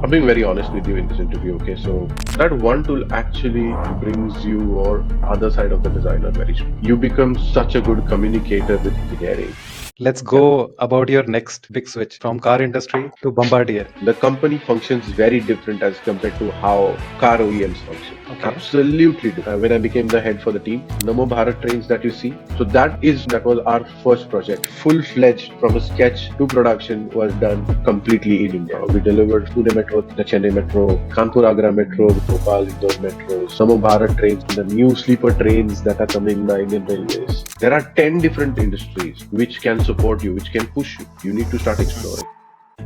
I'm being very honest with you in this interview, okay? So that one tool actually brings you or other side of the designer very strong. You become such a good communicator with engineering. Let's Yeah. go about your next big switch from car industry to Bombardier. The company functions very different as compared to how car OEMs function. Okay. Absolutely different. When I became the head for the team, Namo Bharat trains that you see, so that was our first project, full fledged from a sketch to production was done completely in India. We delivered Pune Metro, the Chennai Metro, Kanpur Agra Metro, Bhopal Indore metros, Namo Bharat trains, the new sleeper trains that are coming by Indian Railways. There are 10 different industries which can support you, which can push you. You need to start exploring.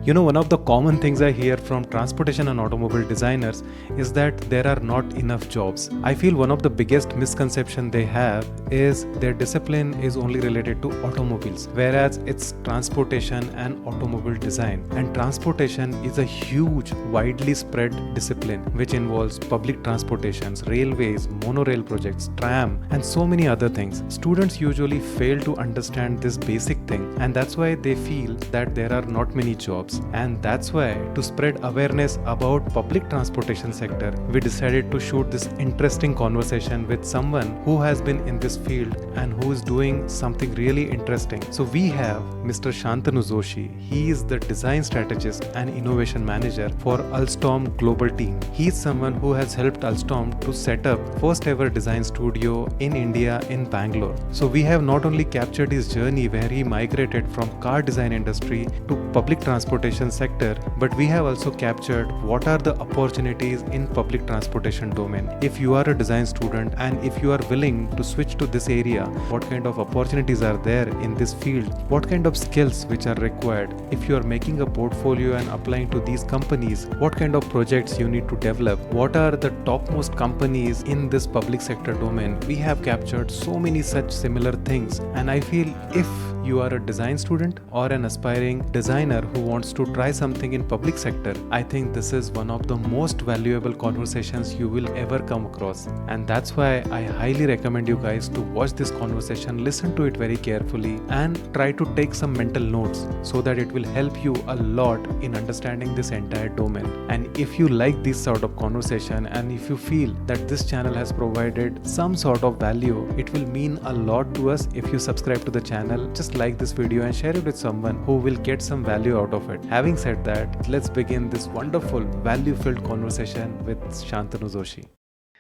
You know, one of the common things I hear from transportation and automobile designers is that there are not enough jobs. I feel one of the biggest misconception they have is their discipline is only related to automobiles, whereas it's transportation and automobile design. And transportation is a huge, widely spread discipline which involves public transportations, railways, monorail projects, tram, and so many other things. Students usually fail to understand this basic thing, and that's why they feel that there are not many jobs. And that's why, to spread awareness about public transportation sector, we decided to shoot this interesting conversation with someone who has been in this field and who is doing something really interesting. So we have Mr. Shantanu Joshi. He is the design strategist and innovation manager for Alstom global team. He is someone who has helped Alstom to set up first ever design studio in India in Bangalore. So we have not only captured his journey where he migrated from car design industry to public transportation sector, but we have also captured what are the opportunities in public transportation domain. If you are a design student and if you are willing to switch to this area, what kind of opportunities are there in this field? What kind of skills which are required? If you are making a portfolio and applying to these companies, what kind of projects you need to develop? What are the topmost companies in this public sector domain? We have captured so many such similar things, and I feel if you are a design student or an aspiring designer who wants to try something in public sector, I think this is one of the most valuable conversations you will ever come across. And that's why I highly recommend you guys to watch this conversation, listen to it very carefully, and try to take some mental notes so that it will help you a lot in understanding this entire domain. And if you like this sort of conversation and if you feel that this channel has provided some sort of value, it will mean a lot to us if you subscribe to the channel. Just like this video and share it with someone who will get some value out of it. Having said that, let's begin this wonderful value-filled conversation with Shantanu Joshi.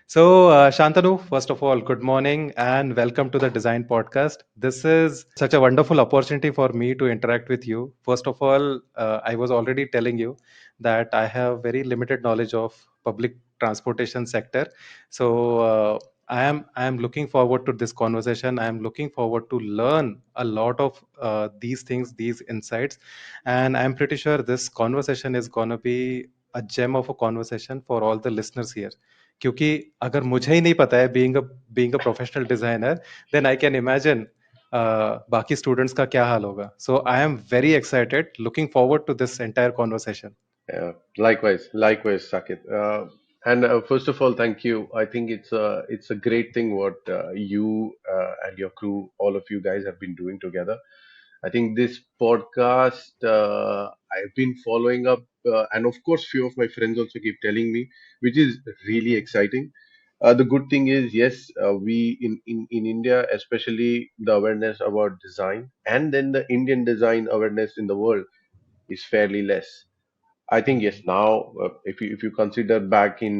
So, Shantanu, first of all, good morning and welcome to the Design Podcast. This is such a wonderful opportunity for me to interact with you. First of all, I was already telling you that I have very limited knowledge of public transportation sector. So, I am looking forward to this conversation. I am looking forward to learn a lot of these things, these insights, and I'm pretty sure this conversation is gonna be a gem of a conversation for all the listeners here. क्योंकि अगर मुझे ही नहीं पता है being a professional designer then I can imagine बाकी students का क्या हाल होगा so I am very excited looking forward to this entire conversation. Yeah, likewise, Sakit. And first of all, thank you. I think it's a great thing what you and your crew, all of you guys, have been doing together. I think this podcast I've been following up, and of course, few of my friends also keep telling me, which is really exciting. The good thing is, yes, we in India, especially the awareness about design, and then the Indian design awareness in the world is fairly less. I think yes. Now, if you consider back in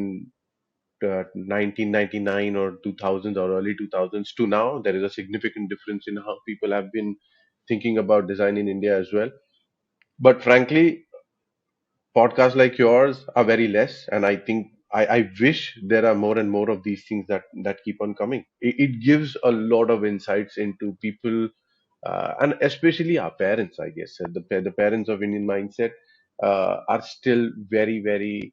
1999 or 2000s or early 2000s to now, there is a significant difference in how people have been thinking about design in India as well. But frankly, podcasts like yours are very less, and I think I wish there are more and more of these things that keep on coming. It gives a lot of insights into people, and especially our parents. I guess the parents of Indian mindset are still very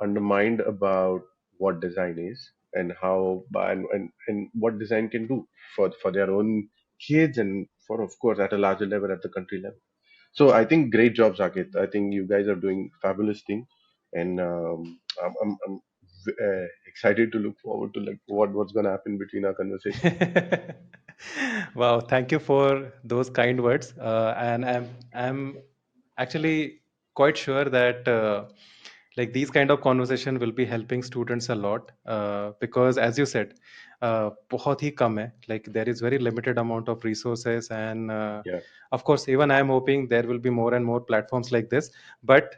undermined about what design is and how and what design can do for their own kids and for of course at a larger level at the country level. So I think great job, Sakit. I think you guys are doing fabulous thing, and I'm excited to look forward to like what's gonna happen between our conversation. Wow, thank you for those kind words, and I'm actually quite sure that Like these kind of conversation will be helping students a lot, because as you said, बहुत ही कम है, like there is very limited amount of resources, and Yeah, of course even I am hoping there will be more and more platforms like this. But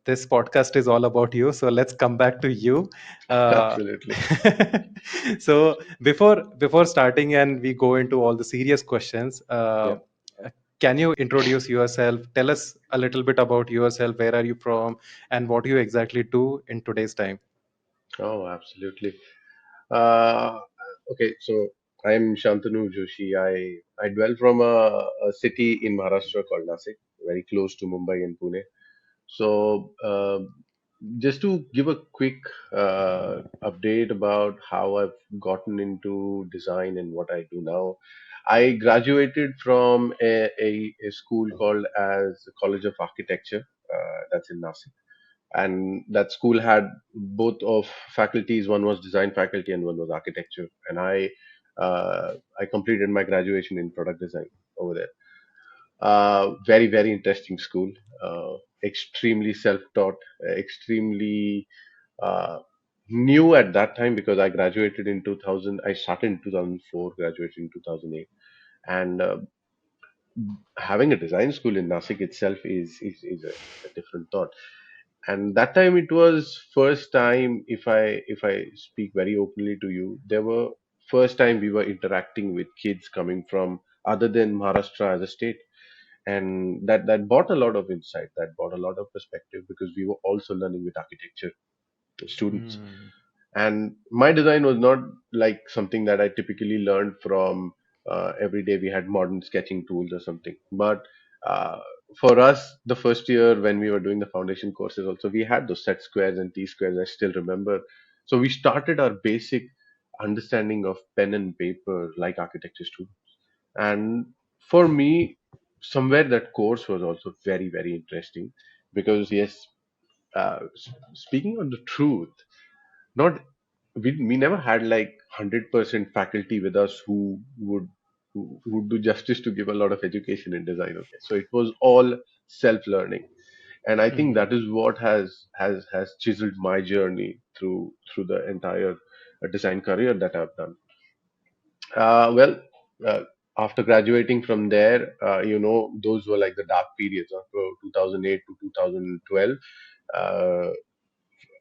this podcast is all about you, so let's come back to you. uh, absolutely. so before starting and we go into all the serious questions, Yeah. can you introduce yourself, tell us a little bit about yourself, where are you from, and what do you exactly do in today's time? Oh, absolutely. Uh, okay, so I'm Shantanu Joshi. I dwell from a city in Maharashtra called Nasik, very close to Mumbai and Pune. So, just to give a quick update about how I've gotten into design and what I do now, I graduated from a school called as the College of Architecture, that's in Nasik, and that school had both of faculties. One was design faculty and one was architecture, and I completed my graduation in product design over there. Very, very interesting school. Extremely self-taught, extremely uh, new at that time, because I graduated in 2000. I started in 2004, graduated in 2008, and having a design school in Nasik itself is a different thought. And that time it was first time, if I speak very openly to you, there were first time we were interacting with kids coming from other than Maharashtra as a state, and that brought a lot of insight, that brought a lot of perspective, because we were also learning with architecture students. Hmm. And my design was not like something that I typically learned from every day we had modern sketching tools or something. But uh, for us, the first year when we were doing the foundation courses, also we had those set squares and T squares. I still remember. So we started our basic understanding of pen and paper like architecture students. And for me, somewhere that course was also very, very interesting, because yes, speaking on the truth, not we never had like 100% faculty with us who would do justice to give a lot of education in design. Okay, so it was all self learning, and I think Hmm. that is what has chiseled my journey through the entire design career that I've done. Well, uh, after graduating from there, those were like the dark periods of 2008 to 2012. Uh,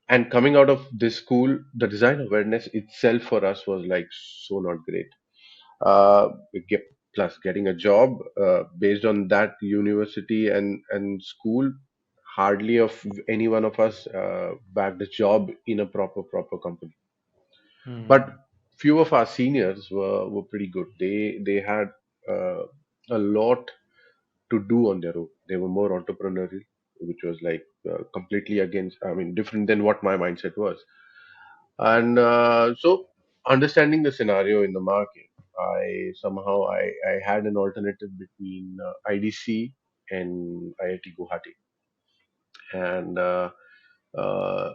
and coming out of this school, the design awareness itself for us was like so not great. Plus, getting a job based on that university and school, hardly of any one of us bagged a job in a proper company. But Hmm. few of our seniors were pretty good. They had uh, a lot to do on their own. They were more entrepreneurial, which was like completely against, I mean, different than what my mindset was. And so, understanding the scenario in the market, I had an alternative between IDC and IIT Guwahati, and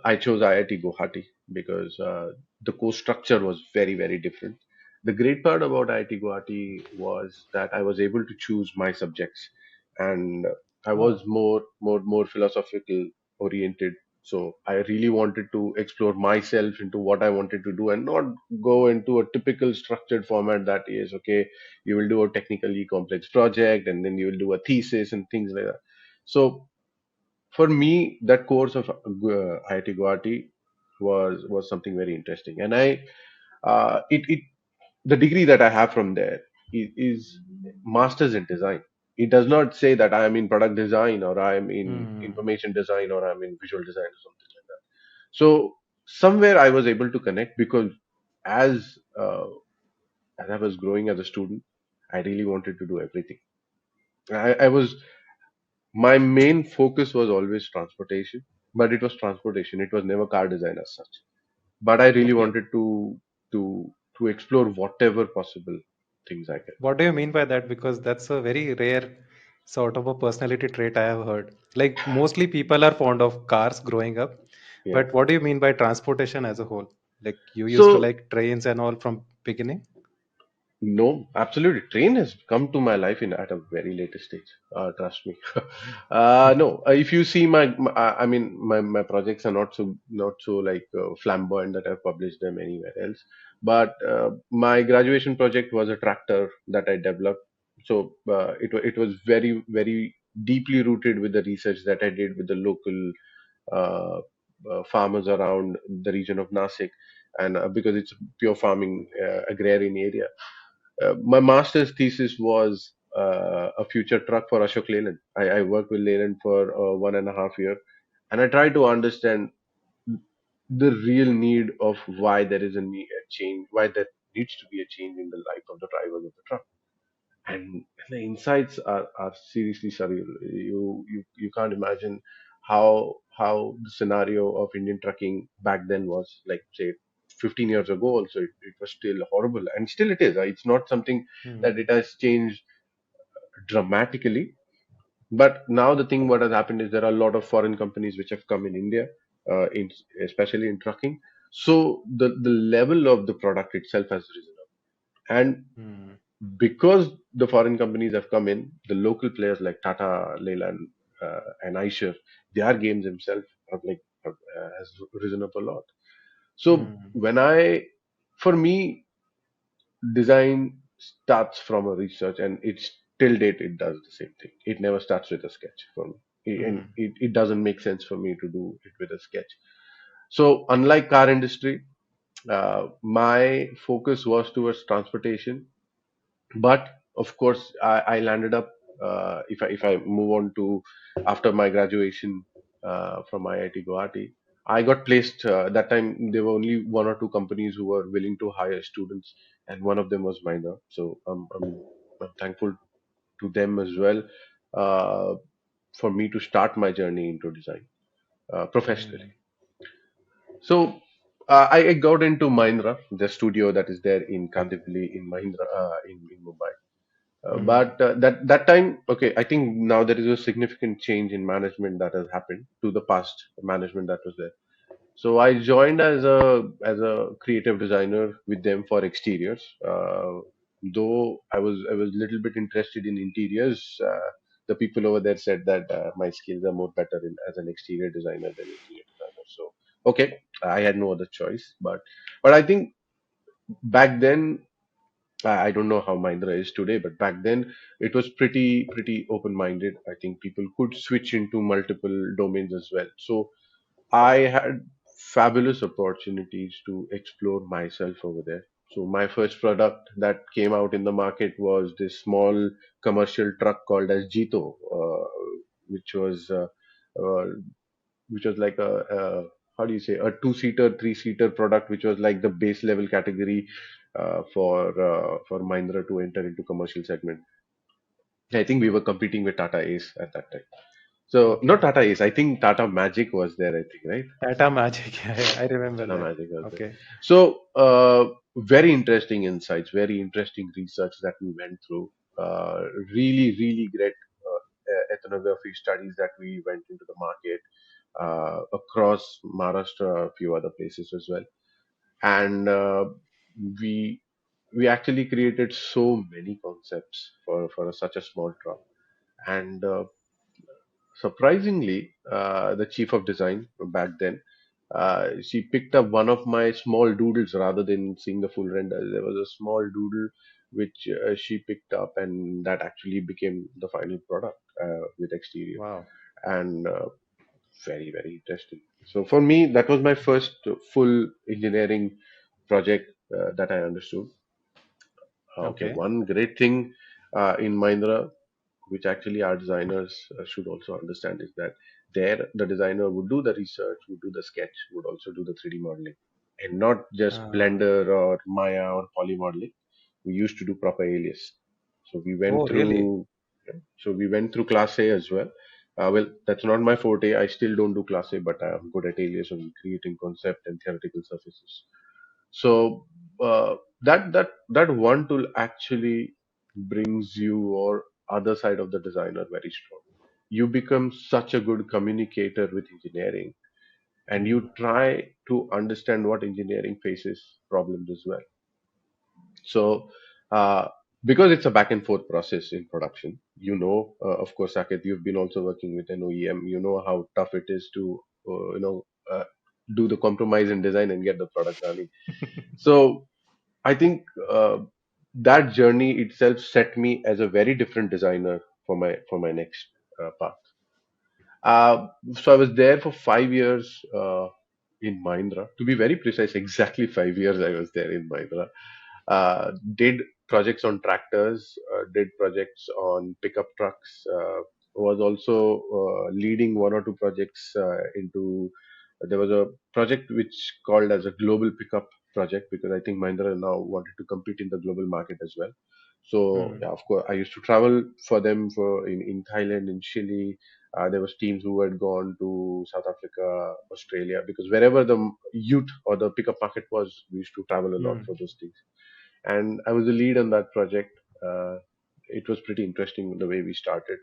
I chose IIT Guwahati because the course structure was very, very different. The great part about IIT Guwahati was that I was able to choose my subjects, and I was Oh. more philosophical oriented. So I really wanted to explore myself into what I wanted to do, and not go into a typical structured format that is okay. You will do a technically complex project, and then you will do a thesis and things like that. So for me, that course of IIT Guwahati was something very interesting, and I it the degree that I have from there is masters in design. It does not say that I am in product design or I am in Hmm. information design or I'm in visual design or something like that. So somewhere I was able to connect, because as uh, as I was growing as a student, I really wanted to do everything. I was My main focus was always transportation, but it was transportation. It was never car design as such. But I really Okay. wanted to explore whatever possible things I can. What do you mean by that? Because that's a very rare sort of a personality trait I have heard. Like mostly people are fond of cars growing up, Yeah. but what do you mean by transportation as a whole? Like you used to So like trains and all from beginning? No, absolutely. Train has come to my life in at a very later stage. Trust me. No, if you see I mean, my projects are not so like flamboyant that I've published them anywhere else. But my graduation project was a tractor that I developed. So it was very deeply rooted with the research that I did with the local uh, farmers around the region of Nasik, and because it's a pure farming agrarian area. My master's thesis was a future truck for Ashok Leyland. I worked with Leyland for 1.5 year, and I tried to understand the real need of why there is a change, why there needs to be a change in the life of the drivers of the truck. And the insights are seriously surreal. You can't imagine how the scenario of Indian trucking back then was, like, say, 15 years ago. Also, it was still horrible, and still it is. It's not something that Hmm. it has changed dramatically. But now the thing what has happened is there are a lot of foreign companies which have come in India, in especially in trucking. So the level of the product itself has risen up, and Hmm. because the foreign companies have come in, the local players like Tata, Leyland, and Eicher, their games themselves has risen up a lot. So Hmm. for me, design starts from a research, and it's till date it does the same thing. It never starts with a sketch for me. And Hmm. it doesn't make sense for me to do it with a sketch. So unlike car industry, my focus was towards transportation. But of course, I landed up, if I move on to after my graduation from IIT Guwahati, I got placed. That time there were only one or two companies who were willing to hire students, and one of them was Minor. So I'm thankful to them as well, uh, for me to start my journey into design professionally. Hmm. So I got into Mahindra, the studio that is there in Kandivali in Mahindra, in Mumbai. Hmm. But that time, okay, I think now there is a significant change in management that has happened to the past management that was there. So I joined as a creative designer with them for exteriors. Though I was a little bit interested in interiors. The people over there said that my skills are more better as an exterior designer than interior designer. So okay, I had no other choice. But I think back then, I don't know how Mahindra is today, but back then it was pretty open-minded. I think people could switch into multiple domains as well. So I had fabulous opportunities to explore myself over there. So my first product that came out in the market was this small commercial truck called as Jito, which was uh, uh, which was like a how do you say, a two-seater, three-seater product, which was like the base level category for Mahindra to enter into commercial segment. I think we were competing with Tata Ace at that time. So not Okay. Tata Ace, I think Tata Magic was there. I think, right? Tata Magic. I remember Tata that. Magic was there. Okay. So very interesting insights, very interesting research that we went through. Uh, really great ethnography studies that we went into the market across Maharashtra, a few other places as well. And we we actually created so many concepts for such a small truck. And surprisingly, the chief of design back then, she picked up one of my small doodles rather than seeing the full render. There was a small doodle which she picked up, and that actually became the final product with exterior. Wow. And very interesting. So for me, that was my first full engineering project that I understood. Okay, Okay. one great thing in Mahindra, which actually our designers should also understand, is that there the designer would do the research, would do the sketch, would also do the 3D modeling, and not just Ah. Blender or Maya or poly modeling. We used to do proper alias. So we went Oh, really? through. So we went through Class A as well. Well, that's not my forte. I still don't do Class A, but I'm good at alias and creating concept and theoretical surfaces. So that one tool actually brings you or other side of the designer very strong. You become such a good communicator with engineering, and Hmm. you try to understand what engineering faces problems as well. So uh, because it's a back and forth process in production. Of course, Saket, you've been also working with an OEM. You know how tough it is to do the compromise in design and get the product running. So I think that journey itself set me as a very different designer for my next path. So I was there for 5 years in Mahindra. To be very precise, exactly 5 years I was there in Mahindra. Did projects on tractors, did projects on pickup trucks, was also leading one or two projects into. There was a project which called as a global pickup project because I think Mahindra now wanted to compete in the global market as well. So Hmm. yeah, of course, I used to travel for them for in Thailand, in Chile. There was teams who had gone to South Africa, Australia, because wherever the youth or the pickup market was, we used to travel a lot Hmm. for those things. And I was the lead on that project. It was pretty interesting the way we started.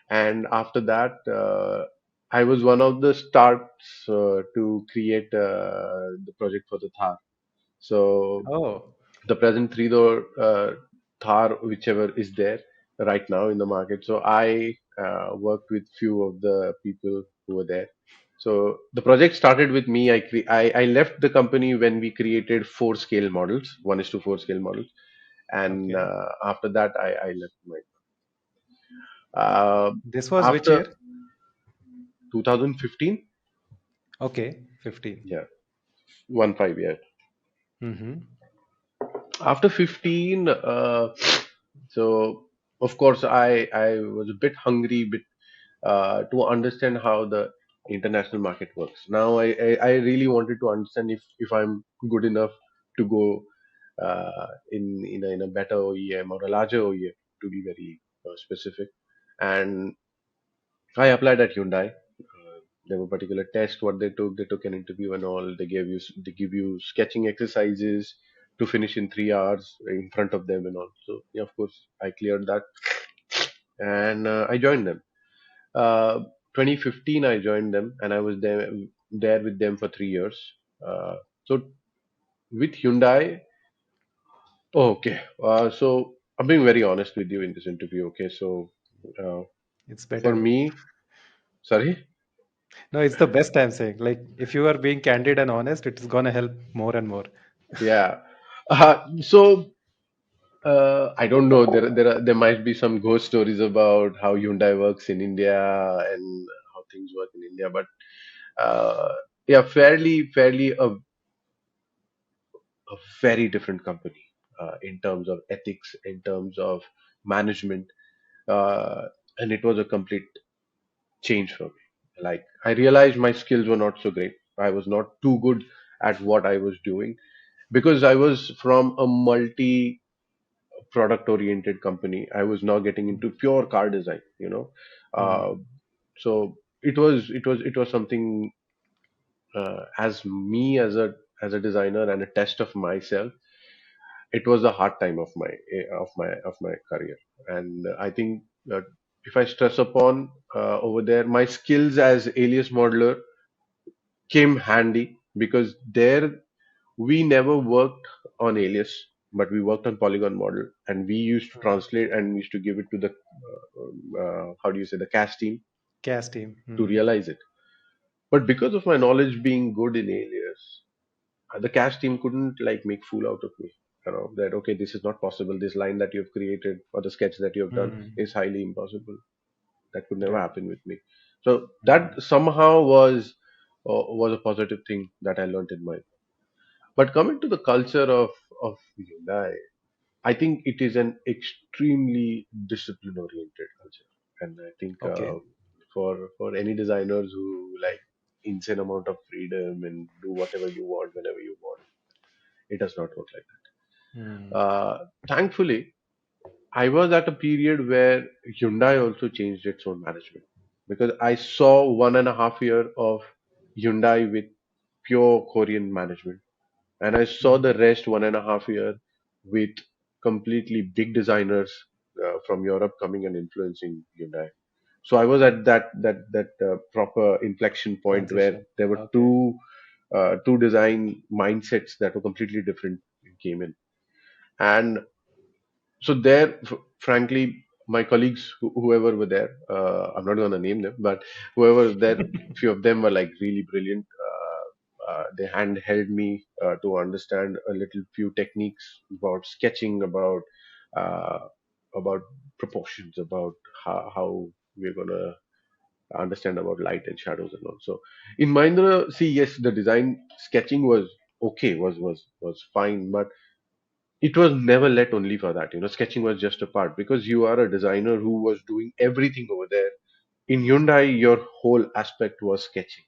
And after that, I was one of the starts to create the project for the Thar. So Oh, the present three-door Thar, whichever is there right now in the market. So I worked with few of the people who were there. So the project started with me. I left the company when we created four scale models, 1:4 scale models, and okay. after that I left my. Uh, This was which After year? 2015, Okay, 15. yeah, 15 years. Mm-hmm. After 15, so of course I was a bit hungry, bit to understand how the international market works. Now I really wanted to understand if I'm good enough to go in a better OEM or a larger OEM, to be very specific. And I applied at Hyundai. There were particular tests what they took. They took an interview and all. They give you sketching exercises to finish in 3 hours in front of them and all. So yeah, of course I cleared that and I joined them. Uh, 2015 I joined them and I was there with them for 3 years. Uh, so with Hyundai, oh, okay. So I'm being very honest with you in this interview. Okay, so uh, It's for better. me, sorry, No, it's the best I'm saying. Like, if you are being candid and honest, it's gonna help more and more. yeah. So I don't know. There might be some ghost stories about how Hyundai works in India and how things work in India, but uh, yeah, fairly a very different company in terms of ethics, in terms of management, uh, and it was a complete change for me. Like I realized my skills were not so great. I was not too good at what I was doing because I was from a multi product oriented company. I was now getting into pure car design, Mm. uh, so it was something as me as a designer and a test of myself. It was a hard time of my career, and I think that if I stress upon over there, my skills as alias modeler came handy because there we never worked on alias, but we worked on polygon model, and we used to Mm. translate and we used to give it to the how do you say, the cast team Gas team. to Mm. realize it. But because of my knowledge being good in alias, the cast team couldn't like make fool out of me. That okay, this is not possible. This line that you've created or the sketch that you've done Mm. is highly impossible. That could never Yeah. happen with me. So Mm. that somehow was a positive thing that I learned in my. But coming to the culture of Hyundai, I think it is an extremely discipline oriented culture, and I think Okay. for any designers who like insane amount of freedom and do whatever you want whenever you want, it does not work like that. Mm. Thankfully, I was at a period where Hyundai also changed its own management because I saw 1.5 year of Hyundai with pure Korean management, and I saw the Mm. rest 1.5 year with completely big designers from Europe coming and influencing Hyundai. So I was at that proper inflection point where Transition. there were Okay. two design mindsets that were completely different came in, and So there, frankly, my colleagues, whoever were there, I'm not going to name them, but whoever was there, few of them were like really brilliant. They handheld me to understand a little few techniques about sketching, uh, about proportions, about how we're gonna understand about light and shadows and all. So in Mahindra, see, yes, the design sketching was okay, was fine, but it was never let only for that. Sketching was just a part because you are a designer who was doing everything over there. In Hyundai, your whole aspect was sketching.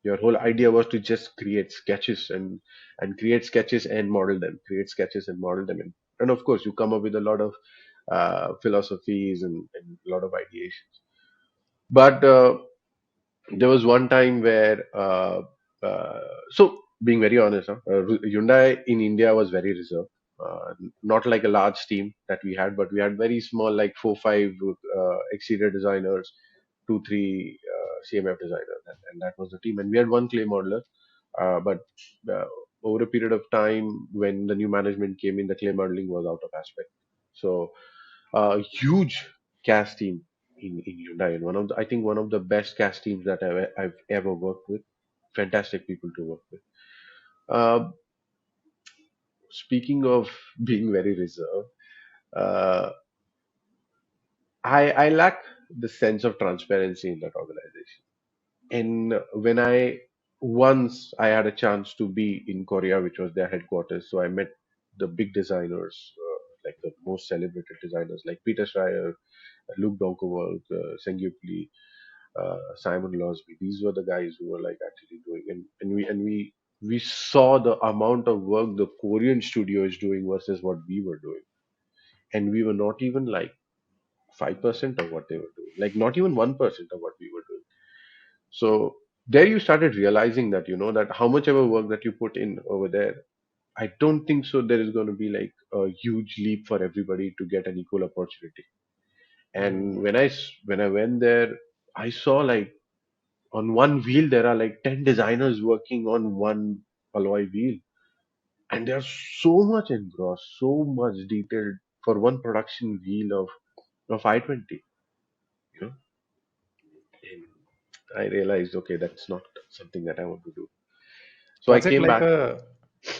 Your whole idea was to just create sketches and create sketches and model them, create sketches and model them. And of course, you come up with a lot of philosophies and a lot of ideations. But there was one time where, uh, so being very honest, Hyundai in India was very reserved. Not like a large team that we had, but we had very small, like four, five exterior designers, two, three CMF designers, and that was the team. And we had one clay modeler, but uh, over a period of time, when the new management came in, the clay modeling was out of aspect. So huge cast team in Hyundai, and I think one of the best cast teams that I've ever worked with. Fantastic people to work with. Uh, Speaking of being very reserved, uh, I lack the sense of transparency in that organization. And when once I had a chance to be in Korea, which was their headquarters, so I met the big designers, like the most celebrated designers, like Peter Schreier, Luke Donkowald, Sengyup Lee, Simon Losby. These were the guys who were like actually doing, and we saw the amount of work the Korean studio is doing versus what we were doing, and we were not even like 5% of what they were doing, like not even 1% of what we were doing. So there you started realizing that that how much ever work that you put in over there, I don't think so there is going to be like a huge leap for everybody to get an equal opportunity. And Mm. when I went there, I saw like on one wheel there are like 10 designers working on one alloy wheel, and there's so much engrossed, so much detailed for one production wheel of I-20. you know and I realized, okay, that's not something that I want to do. So I Was it came like back. a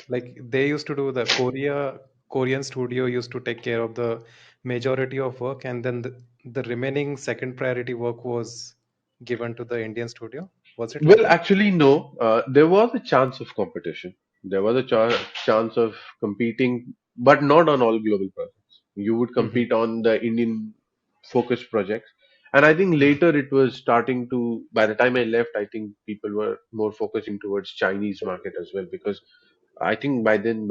like they used to do the Korean studio used to take care of the majority of work, and then the remaining second priority work was given to the Indian studio? Was it like Well, that? actually, no. There was a chance of competition. There was a chance of competing, but not on all global projects. You would Hmm. compete on the Indian focused projects. And I think later it was starting to, by the time I left, I think people were more focusing towards Chinese market as well, because I think back then,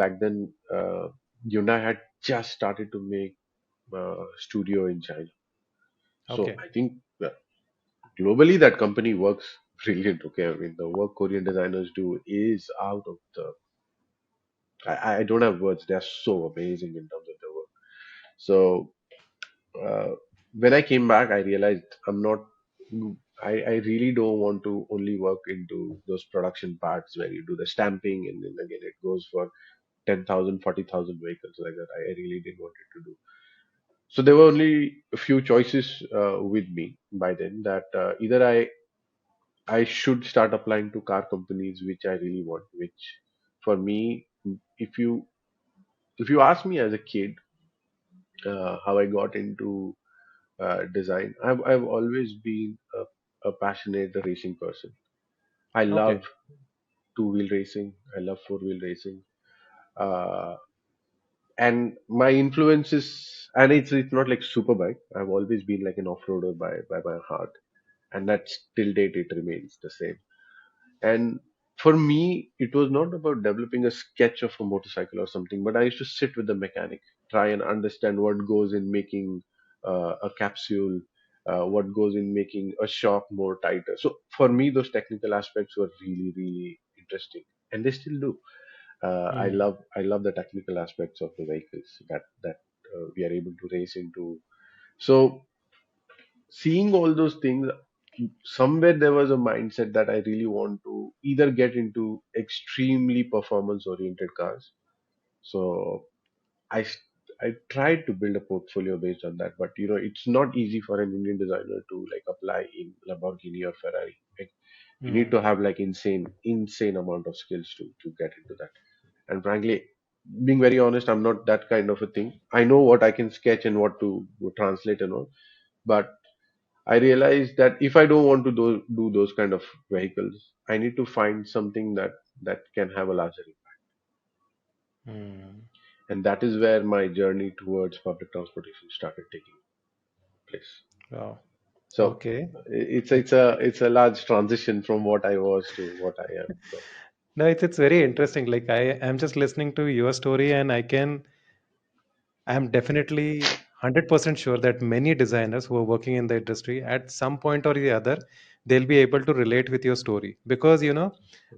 Hyundai had just started to make studio in China. So Okay. I think globally that company works brilliant. Okay, I mean the work Korean designers do is out of the. I don't have words. They're so amazing in terms of their work. So uh, when I came back, I realized I'm not. I really don't want to only work into those production parts where you do the stamping and then again it goes for 10,000, 40,000 vehicles like that. I really didn't want it to do. So there were only a few choices with me by then, that either I should start applying to car companies which I really want, which for me, if you if you ask me as a kid how I got into design, I've always been a passionate racing person. I Okay. love two-wheel racing. I love four-wheel racing. Uh, and my influences, and it's not like superbike. I've always been like an off-roader by my heart, and that's till date it remains the same. And for me, it was not about developing a sketch of a motorcycle or something, but I used to sit with the mechanic, try and understand what goes in making a capsule, what goes in making a shock more tighter. So for me, those technical aspects were really, really interesting, and they still do. Hmm. I love the technical aspects of the vehicles that we are able to race into. So seeing all those things, somewhere there was a mindset that I really want to either get into extremely performance oriented cars. So I I tried to build a portfolio based on that, but it's not easy for an Indian designer to like apply in Lamborghini or Ferrari. Like, you need Hmm. to have like insane amount of skills to get into that. And frankly, being very honest, I'm not that kind of a thing. I know what I can sketch and what to translate and all, but I realized that if I don't want to do those kind of vehicles, I need to find something that can have a larger impact. Hmm. And that is where my journey towards public transportation started taking place. Wow. So Okay. it's That's it's a great. it's a large transition from what I was to what I am. So No, it's very interesting. Like I am just listening to your story, and I am definitely 100% sure that many designers who are working in the industry at some point or the other, they'll be able to relate with your story. Because,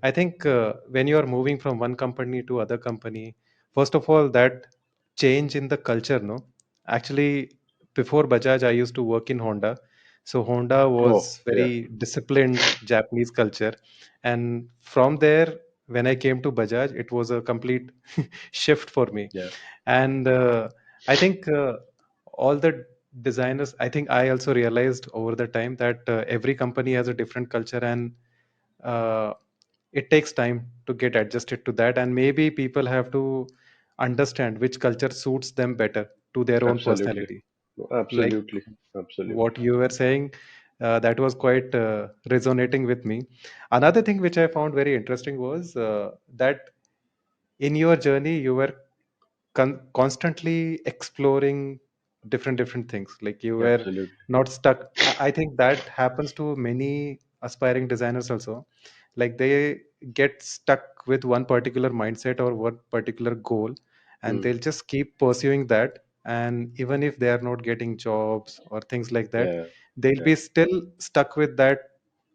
I think when you are moving from one company to other company, first of all, that change in the culture, no? Actually, before Bajaj, I used to work in Honda. So Honda oh was yeah, very disciplined Japanese culture. And from there, when I came to Bajaj, it was a complete shift for me. yeah, And I think all the designers, I think I also realized over the time that every company has a different culture, and uh, it takes time to get adjusted to that. And maybe people have to understand which culture suits them better to their own absolutely, personality. Like absolutely, absolutely. what you were saying, that was quite resonating with me. Another thing which I found very interesting was that in your journey you were constantly exploring different things. Like you Yeah, were absolutely. not stuck. I think that happens to many aspiring designers also. Like they get stuck with one particular mindset or one particular goal, and Hmm. they'll just keep pursuing that. And even if they are not getting jobs or things like that, Yeah, they'll yeah. be still stuck with that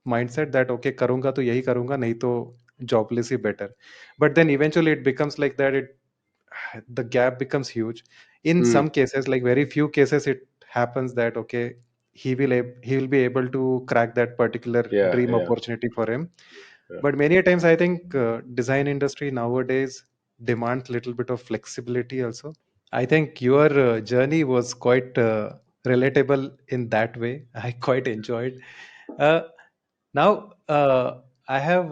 mindset that okay, karunga to yahi karunga, nahi to jobless he better. But then eventually it becomes like that. The gap becomes huge. In Hmm. some cases, like very few cases, it happens that okay, he will be able to crack that particular Yeah, dream yeah, opportunity for him. yeah. But many a times I think design industry nowadays demands little bit of flexibility also. I think your journey was quite relatable in that way. I quite enjoyed. uh, Now, I have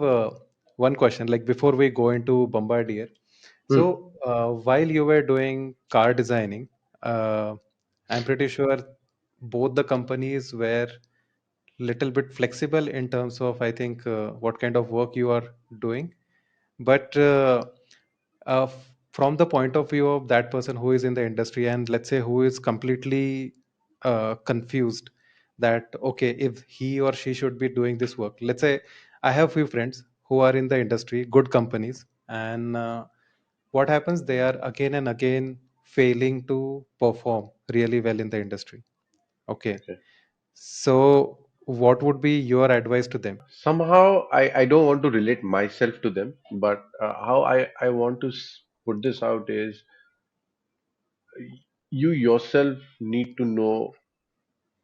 one question. Like before we go into Bombardier, so Hmm. while you were doing car designing, I'm pretty sure both the companies were little bit flexible in terms of, I think, what kind of work you are doing. But from the point of view of that person who is in the industry, and let's say who is completely confused that okay, if he or she should be doing this work. Let's say I have few friends who are in the industry, good companies, and what happens, they are again and again failing to perform really well in the industry. Okay, Okay. so what would be your advice to them? Somehow I don't want to relate myself to them, but how I want to put this out is you yourself need to know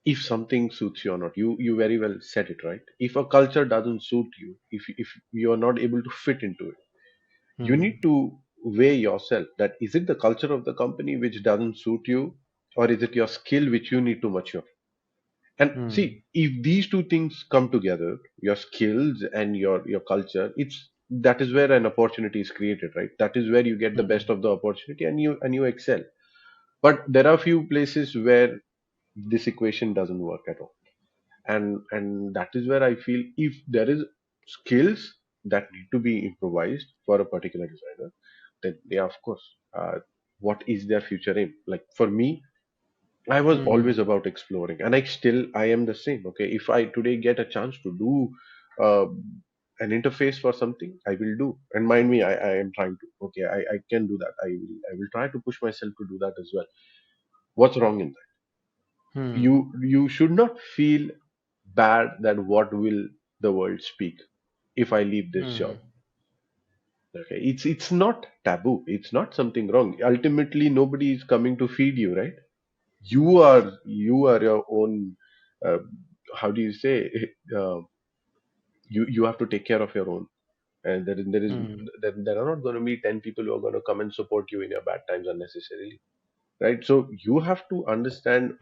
if something suits you or not. You very well said it, right? If a culture doesn't suit you, if you're not able to fit into it, you Hmm. need to weigh yourself that is it the culture of the company which doesn't suit you, or is it your skill which you need to mature. And Hmm. see, if these two things come together, your skills and your culture, it's that is where an opportunity is created, right? That is where you get the best Hmm. of the opportunity and you excel. But there are few places where this equation doesn't work at all. And that is where I feel if there is skills that need to be improvised for a particular designer, then yeah, of course. What is their future aim? Like for me, I was Hmm. always about exploring, and I am the same. Okay, if I today get a chance to do uh, an interface for something, I will do. And mind me, I am trying to. Okay, I can do that. I will try to push myself to do that as well. What's wrong in that? Hmm. You should not feel bad that what will the world speak if I leave this job. Hmm. Okay, it's not taboo. It's not something wrong. Ultimately, nobody is coming to feed you, right? You are your own. Uh, how do you say? Uh, you have to take care of your own, and there is Hmm. there are not going to be 10 people who are going to come and support you in your bad times unnecessarily. right? So you have to understand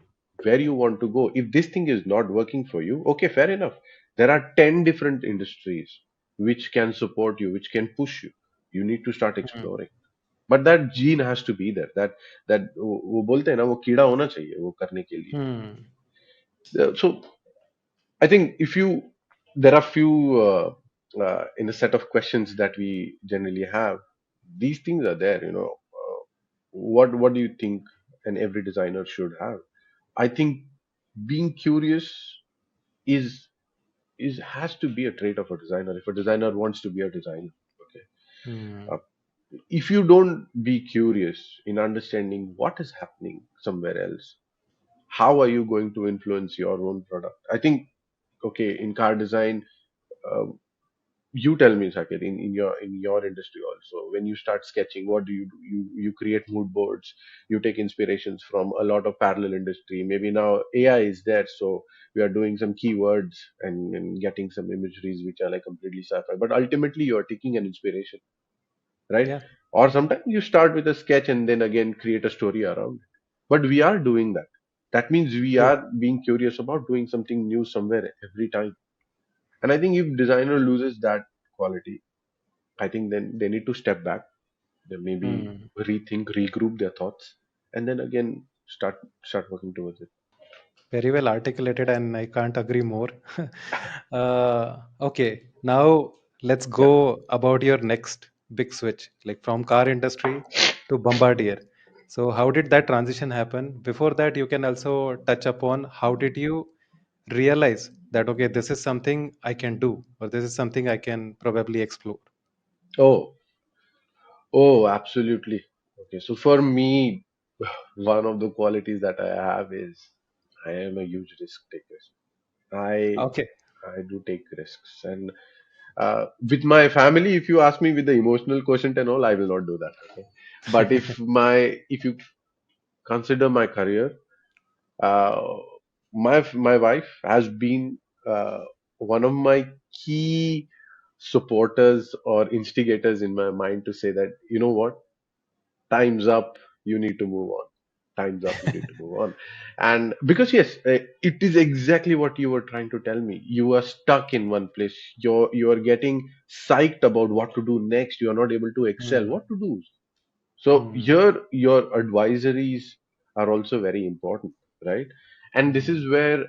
where you want to go. If this thing is not working for you, okay, fair enough. There are 10 different industries which can support you, which can push you. You need to start Hmm. exploring. But that gene has to be there. That वो बोलते हैं ना, वो कीड़ा होना चाहिए वो करने के लिए. Hmm. So I think if you there are few in a set of questions that we generally have. These things are there. What do you think an every designer should have? I think being curious is is has to be a trait of a designer. If a designer wants to be a designer, okay. Hmm. Uh, if you don't be curious in understanding what is happening somewhere else, how are you going to influence your own product? I think okay, in car design, uh, you tell me, Saket, in your industry also, when you start sketching, what do you do? You create mood boards. You take inspirations from a lot of parallel industry. Maybe now AI is there, so we are doing some keywords and getting some imageries which are like completely sci-fi. But ultimately, you are taking an inspiration, right? Yeah. Or sometimes you start with a sketch and then again create a story around it. But we are doing that. That means we True. are being curious about doing something new somewhere every time. And I think if designer loses that quality, I think then they need to step back, they maybe Hmm. rethink, regroup their thoughts, and then again start working towards it. Very well articulated, and I can't agree more. Okay, now let's Yeah. go about your next big switch, like from car industry to Bombardier. So, how did that transition happen? Before that, you can also touch upon how did you realize that, okay, this is something I can do, or this is something I can probably explore. Oh, oh, absolutely. Okay, so for me, one of the qualities that I have is I am a huge risk taker. I Okay. I do take risks, and with my family, if you ask me with the emotional quotient and all, I will not do that. Okay, but if you consider my career, Uh, my wife has been one of my key supporters or instigators in my mind to say that you know what, time's up, you need to move on. Time's up, you need to move on. And because yes, it is exactly what you were trying to tell me. You are stuck in one place. You are getting psyched about what to do next. You are not able to excel. Hmm. What to do? So Hmm. here your advisories are also very important, right? And this Hmm. is where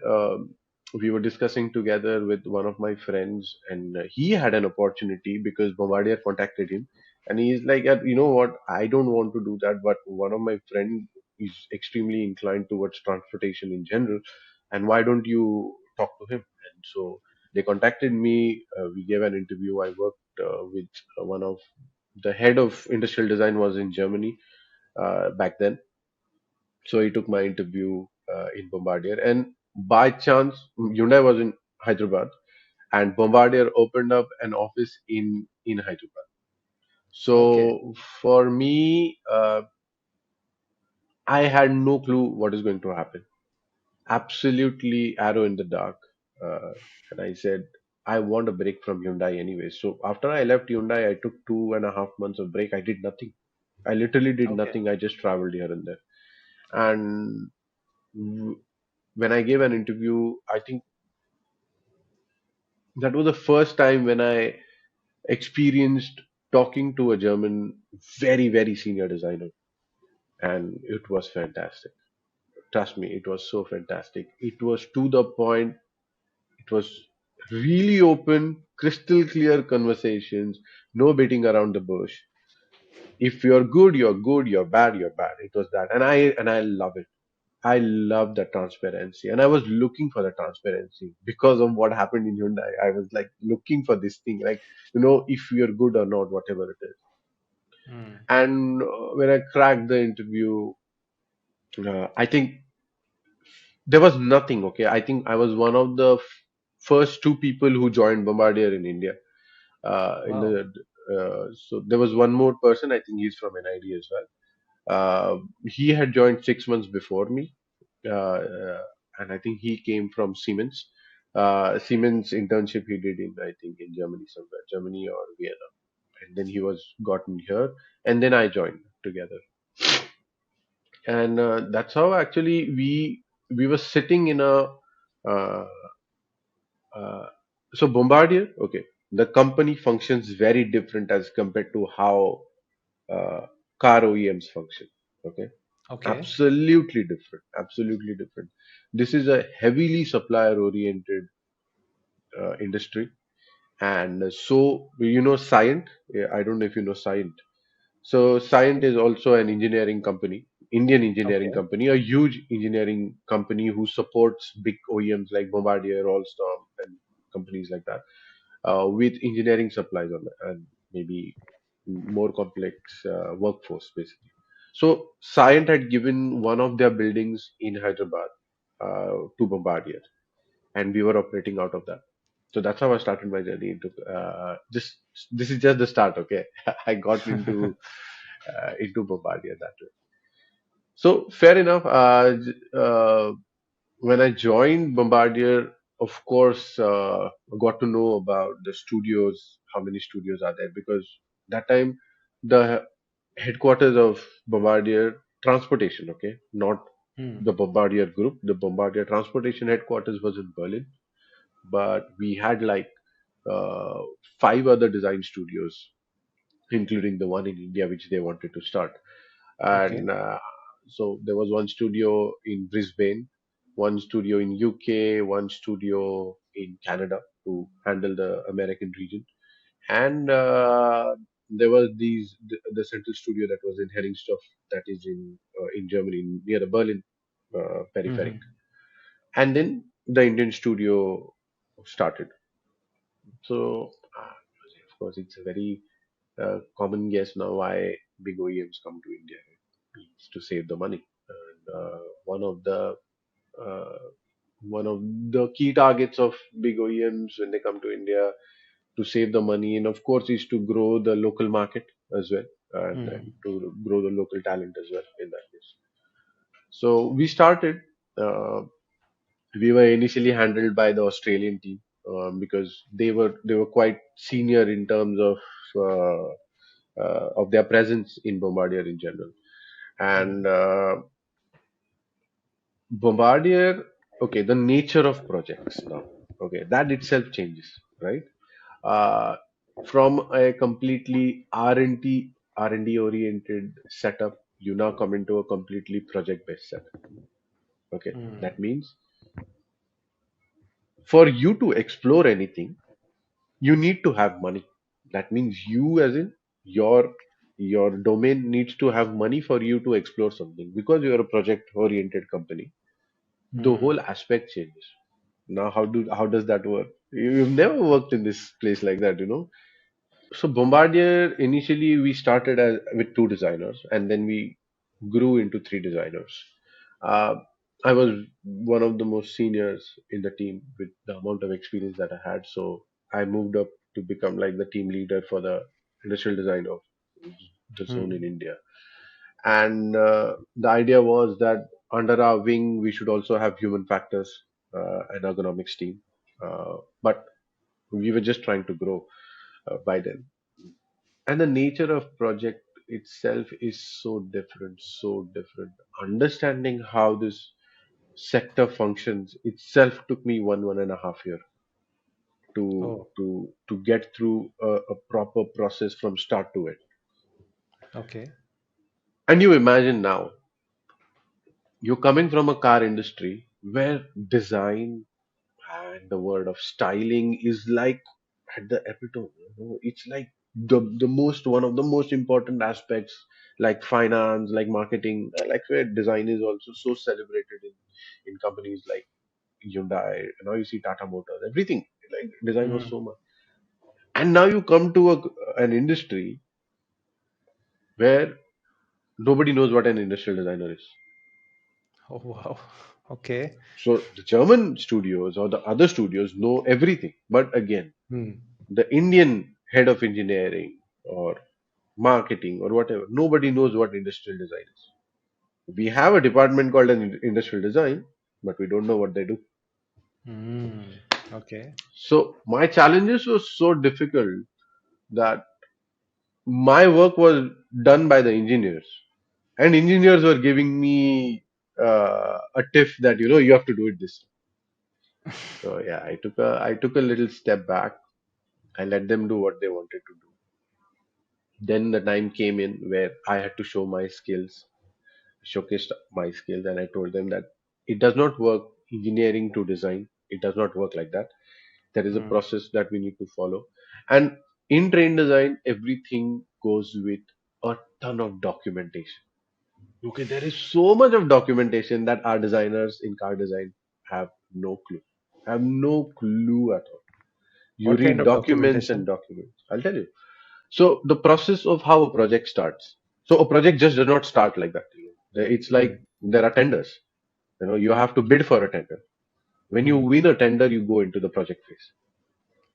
we were discussing together with one of my friends, and he had an opportunity because Bombardier contacted him, and he's like, you know what, I don't want to do that, but one of my friend is extremely inclined towards transportation in general, and why don't you talk to him? And so they contacted me. We gave an interview. I worked with one of the head of industrial design was in Germany back then. So he took my interview in Bombardier. And by chance, Hyundai was in Hyderabad, and Bombardier opened up an office in Hyderabad. Okay. So for me, I had no clue what is going to happen. Absolutely arrow in the dark. Uh, and I said, I want a break from Hyundai anyway. So after I left Hyundai, I took 2.5 months of break. I did nothing. I literally did Okay. nothing. I just traveled here and there. And w- when I gave an interview, I think that was the first time when I experienced talking to a German, very, very senior designer. And it was fantastic. Trust me, it was so fantastic. It was to the point, it was really open, crystal clear conversations, no beating around the bush. If you're good, you're good, you're bad, you're bad. It was that. And I love it. I love the transparency, and I was looking for the transparency because of what happened in Hyundai. I was like looking for this thing, like if you're good or not, whatever it is. Hmm. And when I cracked the interview, I think there was nothing. Okay, I think I was one of the first two people who joined Bombardier in India. In Wow. so there was one more person. I think he's from NID as well. He had joined 6 months before me, and I think he came from Siemens. Siemens internship he did in, I think, in Germany somewhere, Germany or Vienna, and then he was gotten here, and then I joined together. and that's how actually we were sitting in a uh, uh, so Bombardier, okay, the company functions very different as compared to how uh, car OEMs function. Okay, Okay. absolutely different. This is a heavily supplier oriented industry, and so you know Scient. Yeah, I don't know if you know Scient. So Scient Sign. is also an engineering company, Indian engineering Okay. company, a huge engineering company who supports big OEMs like Bombardier, Alstom, and companies like that with engineering supplies on and maybe more complex workforce basically. So Scient had given one of their buildings in Hyderabad to Bombardier, and we were operating out of that. So that's how I started my journey into just this is just the start. Okay, I got into Bombardier that way. So fair enough. When I joined Bombardier, of course, I got to know about the studios, how many studios are there, because that time the headquarters of Bombardier Transportation, okay, not Hmm. the Bombardier Group, the Bombardier Transportation headquarters was in Berlin, but we had like uh, five other design studios, including the one in India, which they wanted to start. Okay. And so there was one studio in Brisbane, one studio in UK, one studio in Canada to handle the American region, and there was the central studio that was in Herringstoff, that is in Germany near the Berlin peripheric, Hmm. and then the Indian studio started. So of course it's a very common guess now why big OEMs come to India. It's to save the money. And uh, one of the key targets of big OEMs when they come to India to save the money, and of course, is to grow the local market as well, and Hmm. to grow the local talent as well in that case. So we started. Uh, we were initially handled by the Australian team because they were quite senior in terms of their presence in Bombardier in general. And Bombardier, okay, the nature of projects now, okay, that itself changes, right? Uh, from a completely R&D oriented setup, you now come into a completely project based setup. Okay, Hmm. that means for you to explore anything, you need to have money. That means you, as in your domain, needs to have money for you to explore something because you're a project oriented company. The Hmm. whole aspect changes. Now, how does that work? You've never worked in this place like that, you know. So Bombardier, initially we started with two designers, and then we grew into three designers. Uh, I was one of the most seniors in the team with the amount of experience that I had, so I moved up to become like the team leader for the industrial design of the zone in Hmm. India. And the idea was that under our wing we should also have human factors and ergonomics team. But we were just trying to grow by then, and the nature of project itself is so different. Understanding how this sector functions itself took me one and a half year to Oh. to get through a proper process from start to end. Okay. And you imagine now, you're coming from a car industry where design and the word of styling is like at the epitome. You know? It's like the most one of the most important aspects, like finance, like marketing, like where design is also so celebrated in companies like Hyundai. Now you see Tata Motors, everything like design was Hmm. so much. And now you come to an industry where nobody knows what an industrial designer is. Oh wow. Okay. So the German studios or the other studios know everything, but again, Hmm. the Indian head of engineering or marketing or whatever, nobody knows what industrial design is. We have a department called an industrial design, but we don't know what they do. Hmm. Okay. So my challenges were so difficult that my work was done by the engineers. And engineers were giving me a tiff that you have to do it this way. So yeah, I took a little step back. I let them do what they wanted to do. Then the time came in where I had to show my skills, showcase my skills, and I told them that it does not work engineering to design. It does not work like that. There is a Hmm. process that we need to follow. And in train design, everything goes with a ton of documentation. Okay, there is so much of documentation that our designers in car design have no clue. Have no clue at all. You What kind read of documents and documentation? documents. I'll tell you. So the process of how a project starts. So a project just does not start like that. It's like Hmm. there are tenders. You have to bid for a tender. When you Hmm. win a tender, you go into the project phase.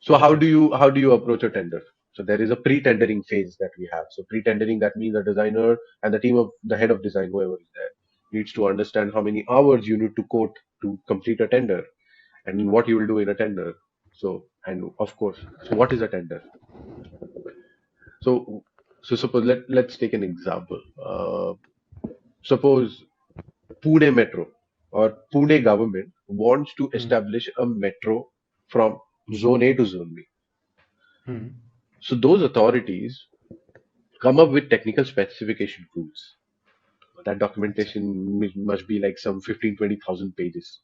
So how Okay. do you approach a tender? So there is a pre-tendering phase that we have. So pre-tendering, that means the designer and the head of design, whoever is there, needs to understand how many hours you need to quote to complete a tender and what you will do in a tender. So, and of course, so what is a tender? So suppose let's take an example. Suppose Pune Metro or Pune government wants to Hmm. establish a metro from zone A to zone B. Hmm. So those authorities come up with technical specification rules. That Acha. documentation must be like some 15-20,000 pages.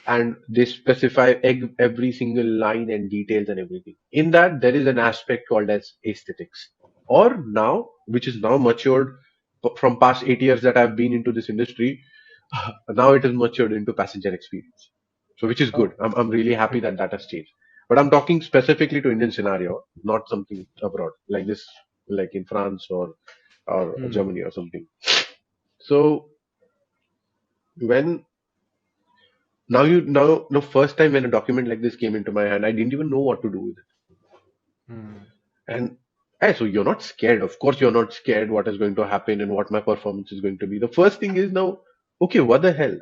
And they specify every single line and details and everything. In that, there is an aspect called as aesthetics. Or now, which is now matured from past 8 years that I've been into this industry, now it is matured into passenger experience. So, which is good. Oh. I'm really happy that that has changed. But I'm talking specifically to Indian scenario, not something abroad like this, like in France or Hmm. Germany or something. So when now first time when a document like this came into my hand, I didn't even know what to do with it. Hmm. And so you're not scared. Of course, you're not scared what is going to happen and what my performance is going to be. The first thing is now, okay, what the hell?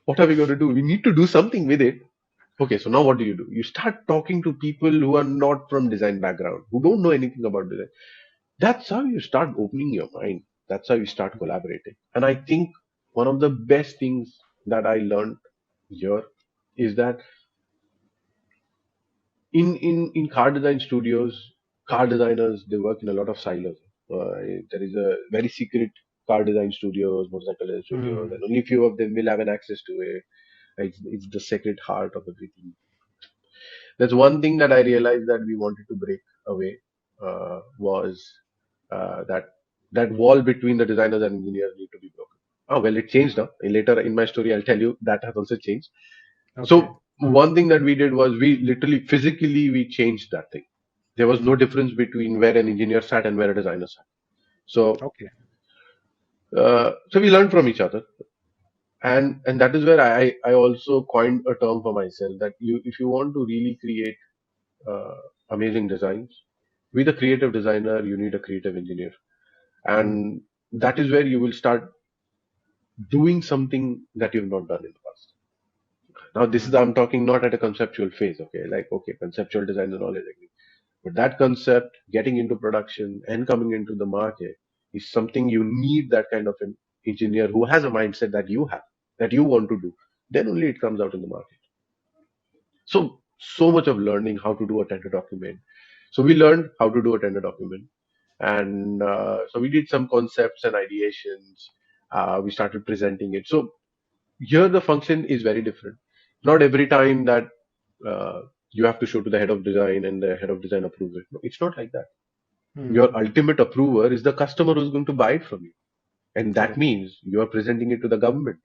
What are we going to do? We need to do something with it. Okay, so now what do? You start talking to people who are not from design background, who don't know anything about design. That's how you start opening your mind. That's how you start collaborating. And I think one of the best things that I learned here is that in car design studios, car designers, they work in a lot of silos. There is a very secret car design studios, motorcycle design studios, Hmm. and only few of them will have an access to it. It's the sacred heart of everything. There's one thing that I realized that we wanted to break away, was that wall between the designers and engineers need to be broken. Oh well, it changed now. Later in my story, I'll tell you that has also changed. Okay. So one thing that we did was we literally physically we changed that thing. There was no difference between where an engineer sat and where a designer sat. So Okay. so we learned from each other, and that is where I also coined a term for myself that if you want to really create uh, amazing designs, with a creative designer you need a creative engineer, Hmm. and that is where you will start doing something that you've not done in the past. Now this is Hmm. I'm talking not at a conceptual phase, okay, like okay, conceptual design and all is agree. But that concept, getting into production and coming into the market, is something you need that kind of an engineer who has a mindset that you have, that you want to do. Then only it comes out in the market. So much of learning how to do a tender document. So we learned how to do a tender document, and so we did some concepts and ideations. We started presenting it. So here the function is very different. Not every time that you have to show to the head of design and the head of design approves it. No, it's not like that. Your Hmm. ultimate approver is the customer who's going to buy it from you. And that Correct. means you are presenting it to the government.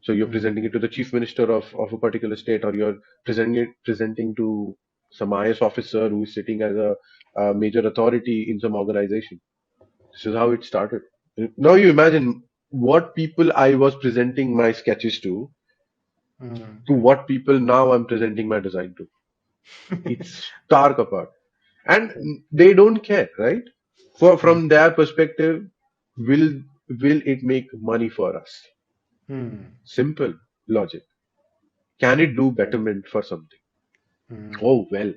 So you're Hmm. presenting it to the chief minister of a particular state, or you're presenting to some IS officer who is sitting as a major authority in some organization. This is how it started. Now you imagine what people I was presenting my sketches Hmm. to what people now I'm presenting my design to. It's stark apart. And they don't care, right? Hmm. From their perspective, will it make money for us? Hmm. Simple logic. Can it do betterment for something? Hmm. Oh well,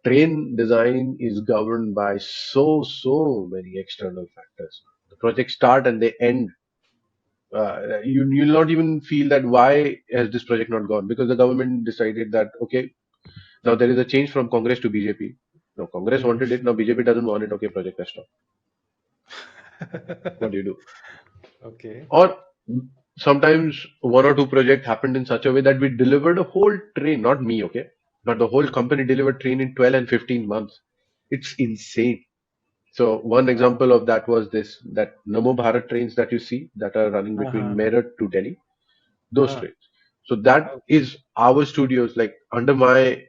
train design is governed by so many external factors. projects start and they end, you'll not even feel that why has this project not gone, because the government decided that okay, now there is a change from Congress to BJP. Now Congress Mm. wanted it, now BJP doesn't want it. Okay, project has stopped. What do you do? Okay. Or sometimes one or two projects happened in such a way that we delivered a whole train, not me, okay, but the whole company delivered train in 12 and 15 months. It's insane. So one Wow. example of that was this, that Namo Bharat trains that you see that are running between Uh-huh. Meerut to Delhi, those Uh, trains. So that okay. is our studios, like under my,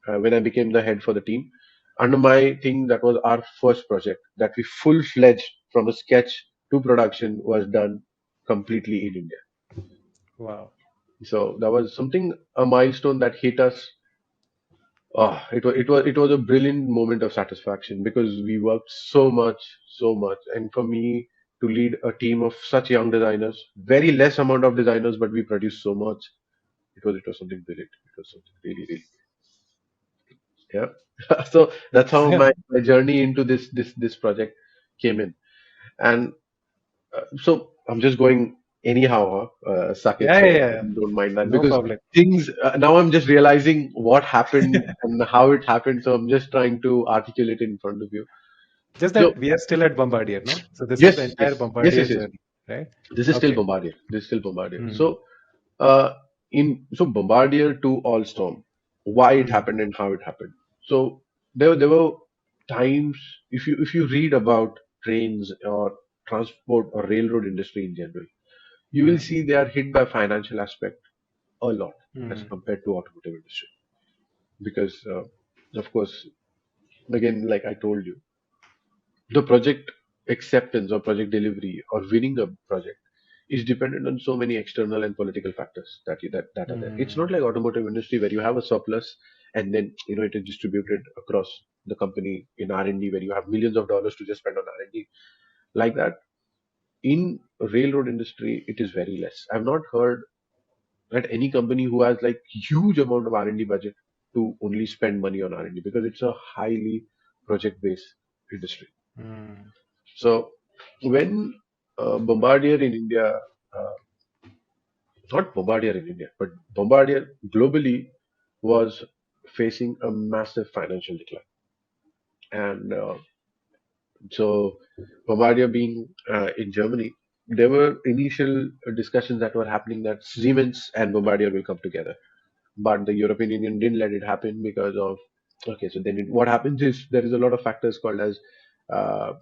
when I became the head for the team, under my thing, that was our first project that we full fledged from a sketch to production was done completely in India. Wow. So that was something, a milestone that hit us. It was a brilliant moment of satisfaction because we worked so much, and for me to lead a team of such young designers, very less amount of designers, but we produced so much. It was something brilliant. It was something really really, yeah. So that's how my journey into this project came in, and so I'm just going anyhow, Saket. Yeah, yeah, So yeah. don't mind that No because problem. things now I'm just realizing what happened and how it happened. So I'm just trying to articulate it in front of you. Just So that we are still at Bombardier, no? So this is the yes, entire yes, yes, Bombardier yes, yes. journey, right? This is still Okay. Bombardier. This is still Bombardier. Mm. So in Bombardier to Alstom, why it Mm. happened and how it happened. So there were times, if you read about trains or transport or railroad industry in general, you will Mm. see they are hit by financial aspect a lot as Mm. compared to automotive industry, because of course, again, like I told you, the project acceptance or project delivery or winning a project is dependent on so many external and political factors that are there. It's not Mm. like automotive industry where you have a surplus and then it is distributed across the company in R&D, where you have millions of dollars to just spend on R&D like that. In railroad industry, it is very less. I've not heard at any company who has like huge amount of R&D budget to only spend money on R&D, because it's a highly project based industry. Mm. So when Bombardier in India, uh, not Bombardier in India, but Bombardier globally was facing a massive financial decline, and so Bombardier being in Germany, there were initial discussions that were happening that Siemens and Bombardier will come together, but the European Union didn't let it happen because of, okay, so then what happens is there is a lot of factors called as uh,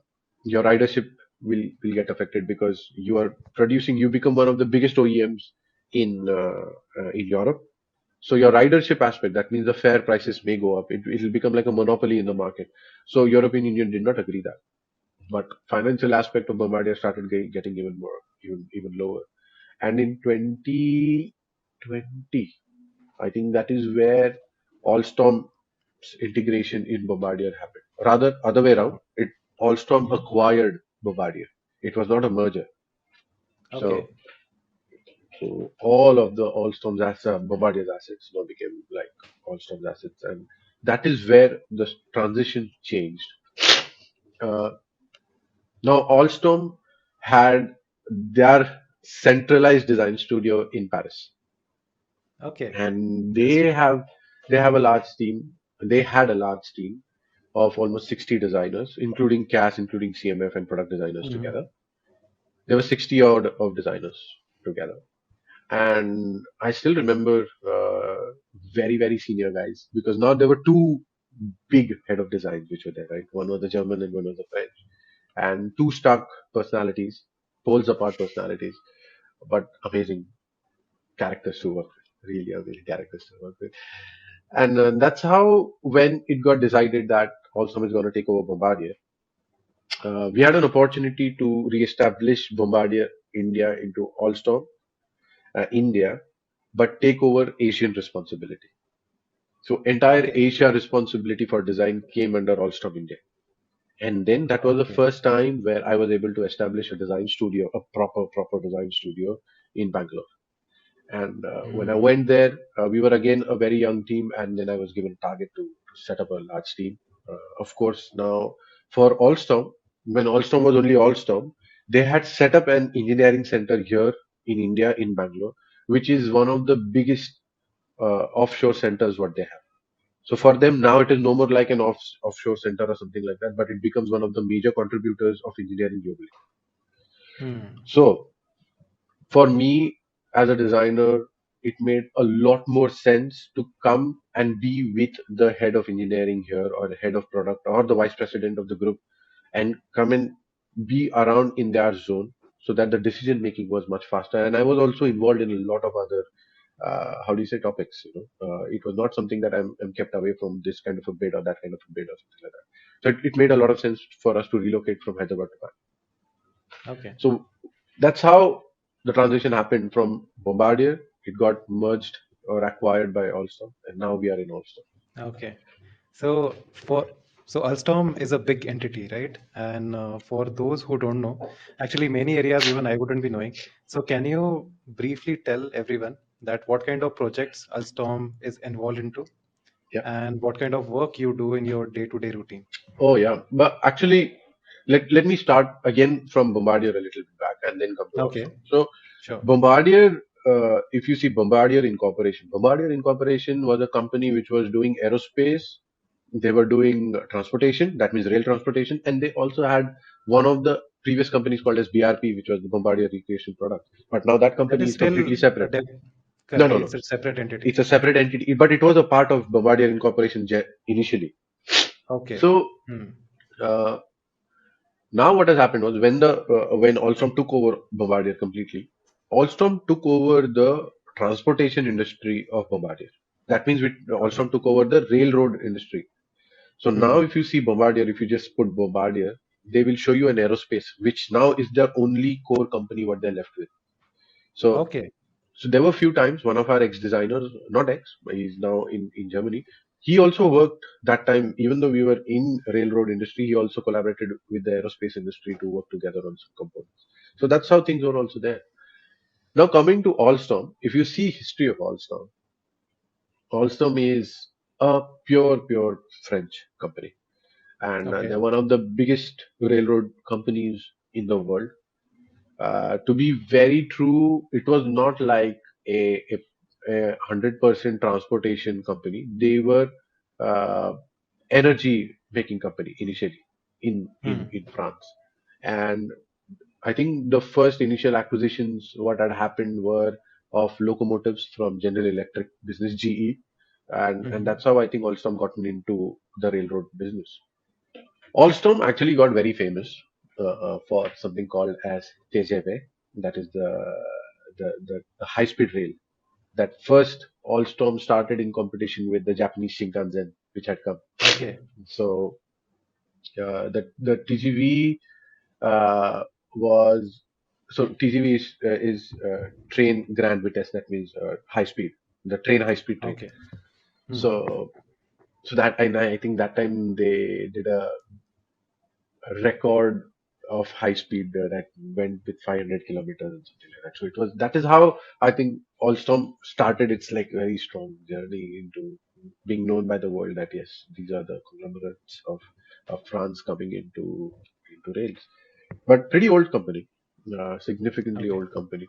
your ridership will get affected because you become one of the biggest OEMs in Europe. So your ridership aspect, that means the fare prices may go up. It will become like a monopoly in the market. So European Union did not agree that. But financial aspect of Bombardier started getting even more, even lower. And in 2020, I think that is where Alstom's integration in Bombardier happened. Rather, other way around, Alstom Mhm. acquired Bombardier. It was not a merger. Okay. So all of the Alstom's assets, Bombardier's assets, now became like Alstom's assets, and that is where the transition changed. Uh, Now Alstom had their centralized design studio in Paris, Okay. and Interesting. they have a large team. They had a large team of almost 60 designers, including CAS, including CMF and product designers Mhm. together. There were 60 odd of designers together. And I still remember very senior guys, because now there were two big head of designs which were there, right? One was the German and one was the French, and two stark personalities, poles apart personalities, but amazing characters to work with, really amazing characters to work with. And that's how, when it got decided that Alstom is going to take over Bombardier, we had an opportunity to re-establish Bombardier India into Alstom India, but take over Asian responsibility. So entire Okay. Asia responsibility for design came under Alstom India. And then that was the Okay. first time where I was able to establish a design studio, a proper design studio in Bangalore. And when I Mm. went there, we were again a very young team, and then I was given a target to set up a large team. Of course, now for Alstom, when Alstom was only Alstom, they had set up an engineering center here in India, in Bangalore, which is one of the biggest offshore centers what they have. So for them now it is no more like an offshore center or something like that, but it becomes one of the major contributors of engineering globally. Hmm. So for me as a designer, it made a lot more sense to come and be with the head of engineering here or the head of product or the vice president of the group and come and be around in their zone so that the decision making was much faster. And I was also involved in a lot of other how do you say topics. It was not something that I'm kept away from this kind of a bid or that kind of a bid or something like that. So it made a lot of sense for us to relocate from Hyderabad to Bangalore. Okay. So that's how the transition happened from Bombardier. It got merged or acquired by Alstom, and now we are in Alstom. Okay. So Alstom is a big entity, right? And for those who don't know, actually many areas even I wouldn't be knowing. So can you briefly tell everyone that what kind of projects Alstom is involved into Yeah. and what kind of work you do in your day-to-day routine? Oh, yeah. But actually, let me start again from Bombardier a little bit back and then come to Alstom. Okay, So sure. Bombardier, if you see Bombardier Incorporation was a company which was doing aerospace. They were doing transportation, that means rail transportation, and they also had one of the previous companies called as BRP, which was the Bombardier Recreation Product. But now that That company is is still completely separate. No, correct. no, no. It's a separate entity. It's a separate entity, but it was a part of Bombardier Incorporation initially. Okay. So Hmm. uh, now what has happened was when Alstom took over Bombardier completely, Alstom took over the transportation industry of Bombardier. That means Okay. Alstom took over the railroad industry. So now Hmm. if you see Bombardier, if you just put Bombardier, they will show you an aerospace, which now is their only core company what they're left with. So Okay. so there were a few times one of our ex-designers, not ex, but he's now in Germany. He also worked that time, even though we were in railroad industry, he also collaborated with the aerospace industry to work together on some components. So that's how things were also there. Now coming to Alstom, if you see history of Alstom, Alstom is a pure French company, and Okay. they're one of the biggest railroad companies in the world. To be very true, it was not like a 100% transportation company. They were uh, energy making company initially Hmm. in France, and I think the first initial acquisitions what had happened were of locomotives from General Electric business GE, and Hmm. that's how I think Alstom gotten into the railroad business. Alstom actually got very famous for something called as TGV, that is the high speed rail. That first Alstom started in competition with the Japanese Shinkansen, which had come. Okay. So the TGV was so TGV is train Grand Vitesse, that means high speed, the train high speed train. Okay. Hmm. So so that and I think that time they did record of high speed that went with 500 kilometers and something like that. So it was that is how I think Alstom started its like very strong journey into being known by the world that yes, these are the conglomerates of France coming into rails. But pretty old company, significantly Okay. old company.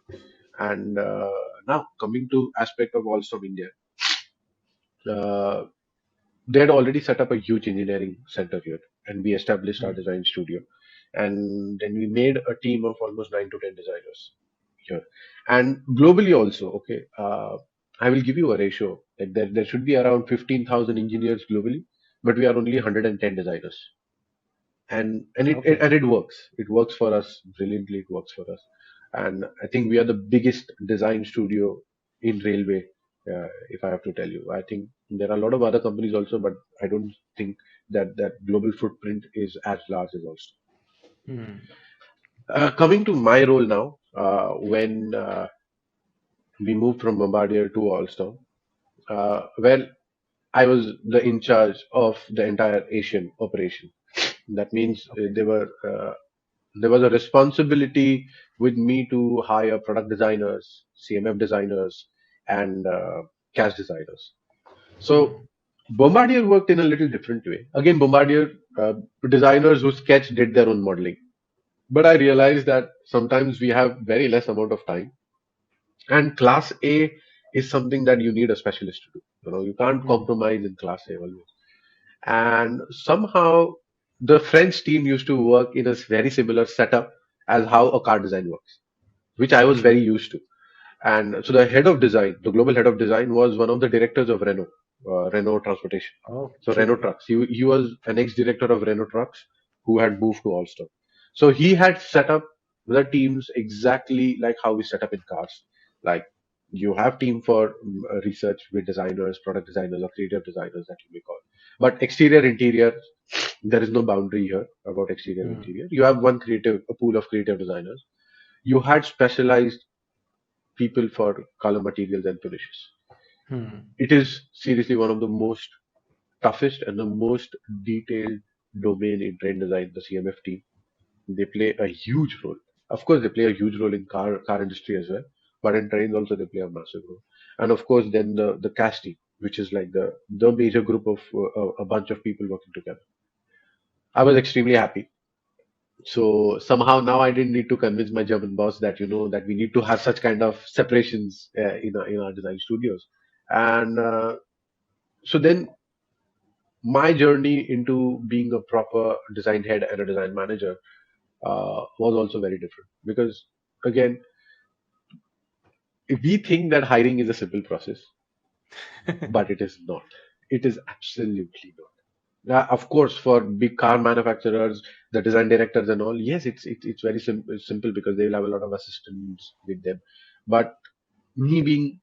And now coming to aspect of Alstom India, uh, they had already set up a huge engineering center here, and we established our Hmm. design studio. And then we made a team of almost 9 to 10 designers here. And globally also, okay, I will give you a ratio. Like there should be around 15,000 engineers globally, but we are only 110 designers. And Okay. it works. It works for us brilliantly. It works for us. And I think we are the biggest design studio in railway. If I have to tell you, I think there are a lot of other companies also, but I don't think that global footprint is as large as also. Hmm. Coming to my role now, when we moved from Bombardier to Alstom, well, I was the in charge of the entire Asian operation. That means Okay. there was a responsibility with me to hire product designers, CMF designers, and CAS designers. So Hmm. Bombardier worked in a little different way. Again, Bombardier designers who sketch did their own modeling. But I realized that sometimes we have very less amount of time, and class A is something that you need a specialist to do. You can't Hmm. compromise in class A always. And somehow the French team used to work in a very similar setup as how a car design works, which I was Okay. very used to. And so the head of design, the global head of design, was one of the directors of Renault, Renault Transportation. So Renault Okay. Trucks. He was an ex-director of Renault Trucks who had moved to Alstom. So he had set up the teams exactly like how we set up in cars. Like you have team for research with designers, product designers, or creative designers that you may call. But exterior, interior, there is no boundary here about exterior, Hmm. interior. You have a pool of creative designers. You had specialized people for color materials and finishes. Hmm. It is seriously one of the most toughest and the most detailed domain in train design, the CMF team. They play a huge role. Of course, they play a huge role in car industry as well, but in trains also they play a massive role. And of course, then the CAS team, which is like the major group of a bunch of people working together. I was extremely happy. So somehow now I didn't need to convince my German boss that that we need to have such kind of separations in our design studios. And so then my journey into being a proper design head and a design manager was also very different because again, if we think that hiring is a simple process, but it is not. It is absolutely not. Of course, for big car manufacturers, the design directors and all, yes, it's very simple because they will have a lot of assistants with them. But me being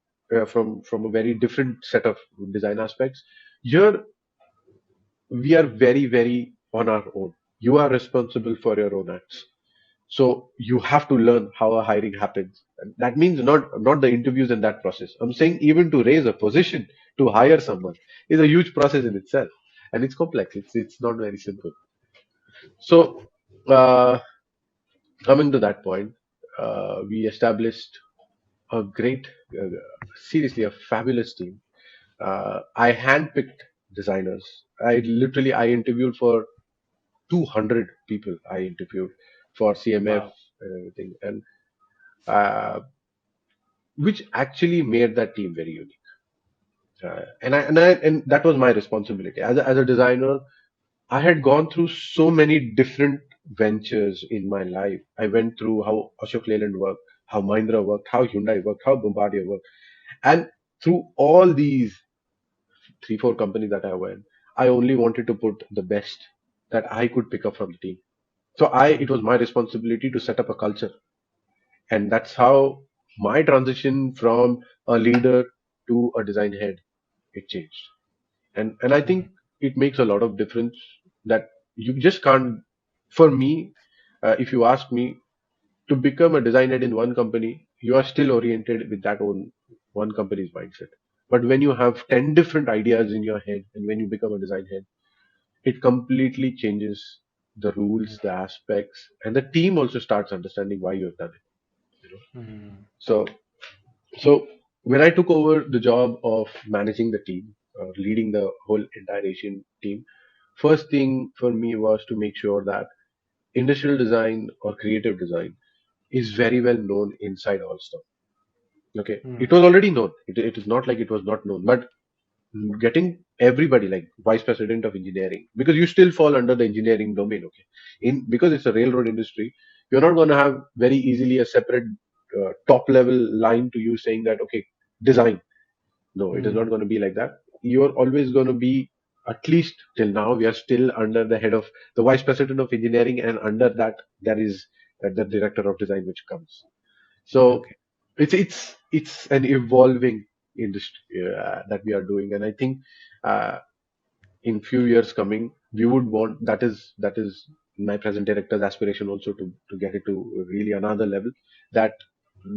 from a very different set of design aspects, here we are very on our own. You are responsible for your own acts. So you have to learn how a hiring happens. And that means not the interviews and that process. I'm saying even to raise a position to hire someone is a huge process in itself, and it's complex. It's not very simple. So uh, coming to that point, we established a great, uh, seriously a fabulous team. I handpicked designers. I interviewed for 200 people. I interviewed for CMF Wow. and everything, and uh, which actually made that team very unique. And that was my responsibility as a designer. I had gone through so many different ventures in my life. I went through how Ashok Leyland worked, how Mahindra worked, how Hyundai worked, how Bombardier worked, and through all these three, four companies that I went, I only wanted to put the best that I could pick up from the team. So it was my responsibility to set up a culture, and that's how my transition from a leader to a design head it changed. And I think it makes a lot of difference that you just can't. For me, if you ask me to become a design head in one company, you are still oriented with that one company's mindset. But when you have 10 different ideas in your head, and when you become a design head, it completely changes the rules, the aspects, and the team also starts understanding why you have done it. Hmm. So So when I took over the job of managing the team, leading the whole entire Asian team, first thing for me was to make sure that industrial design or creative design is very well known inside Alstom. Okay, it Hmm. was already known. It is not like it was not known, but getting everybody like vice president of engineering, because you still fall under the engineering domain. Okay, in because it's a railroad industry, you're not going to have very easily a separate top level line to you saying that okay, design. No, it is not Hmm. going to be like that. You're always going to be, at least till now, we are still under the head of the vice president of engineering, and under that, there is the director of design which comes. So Okay. it's an evolving industry that we are doing, and I think uh, in few years coming, we would want that is my present director's aspiration also to get it to really another level that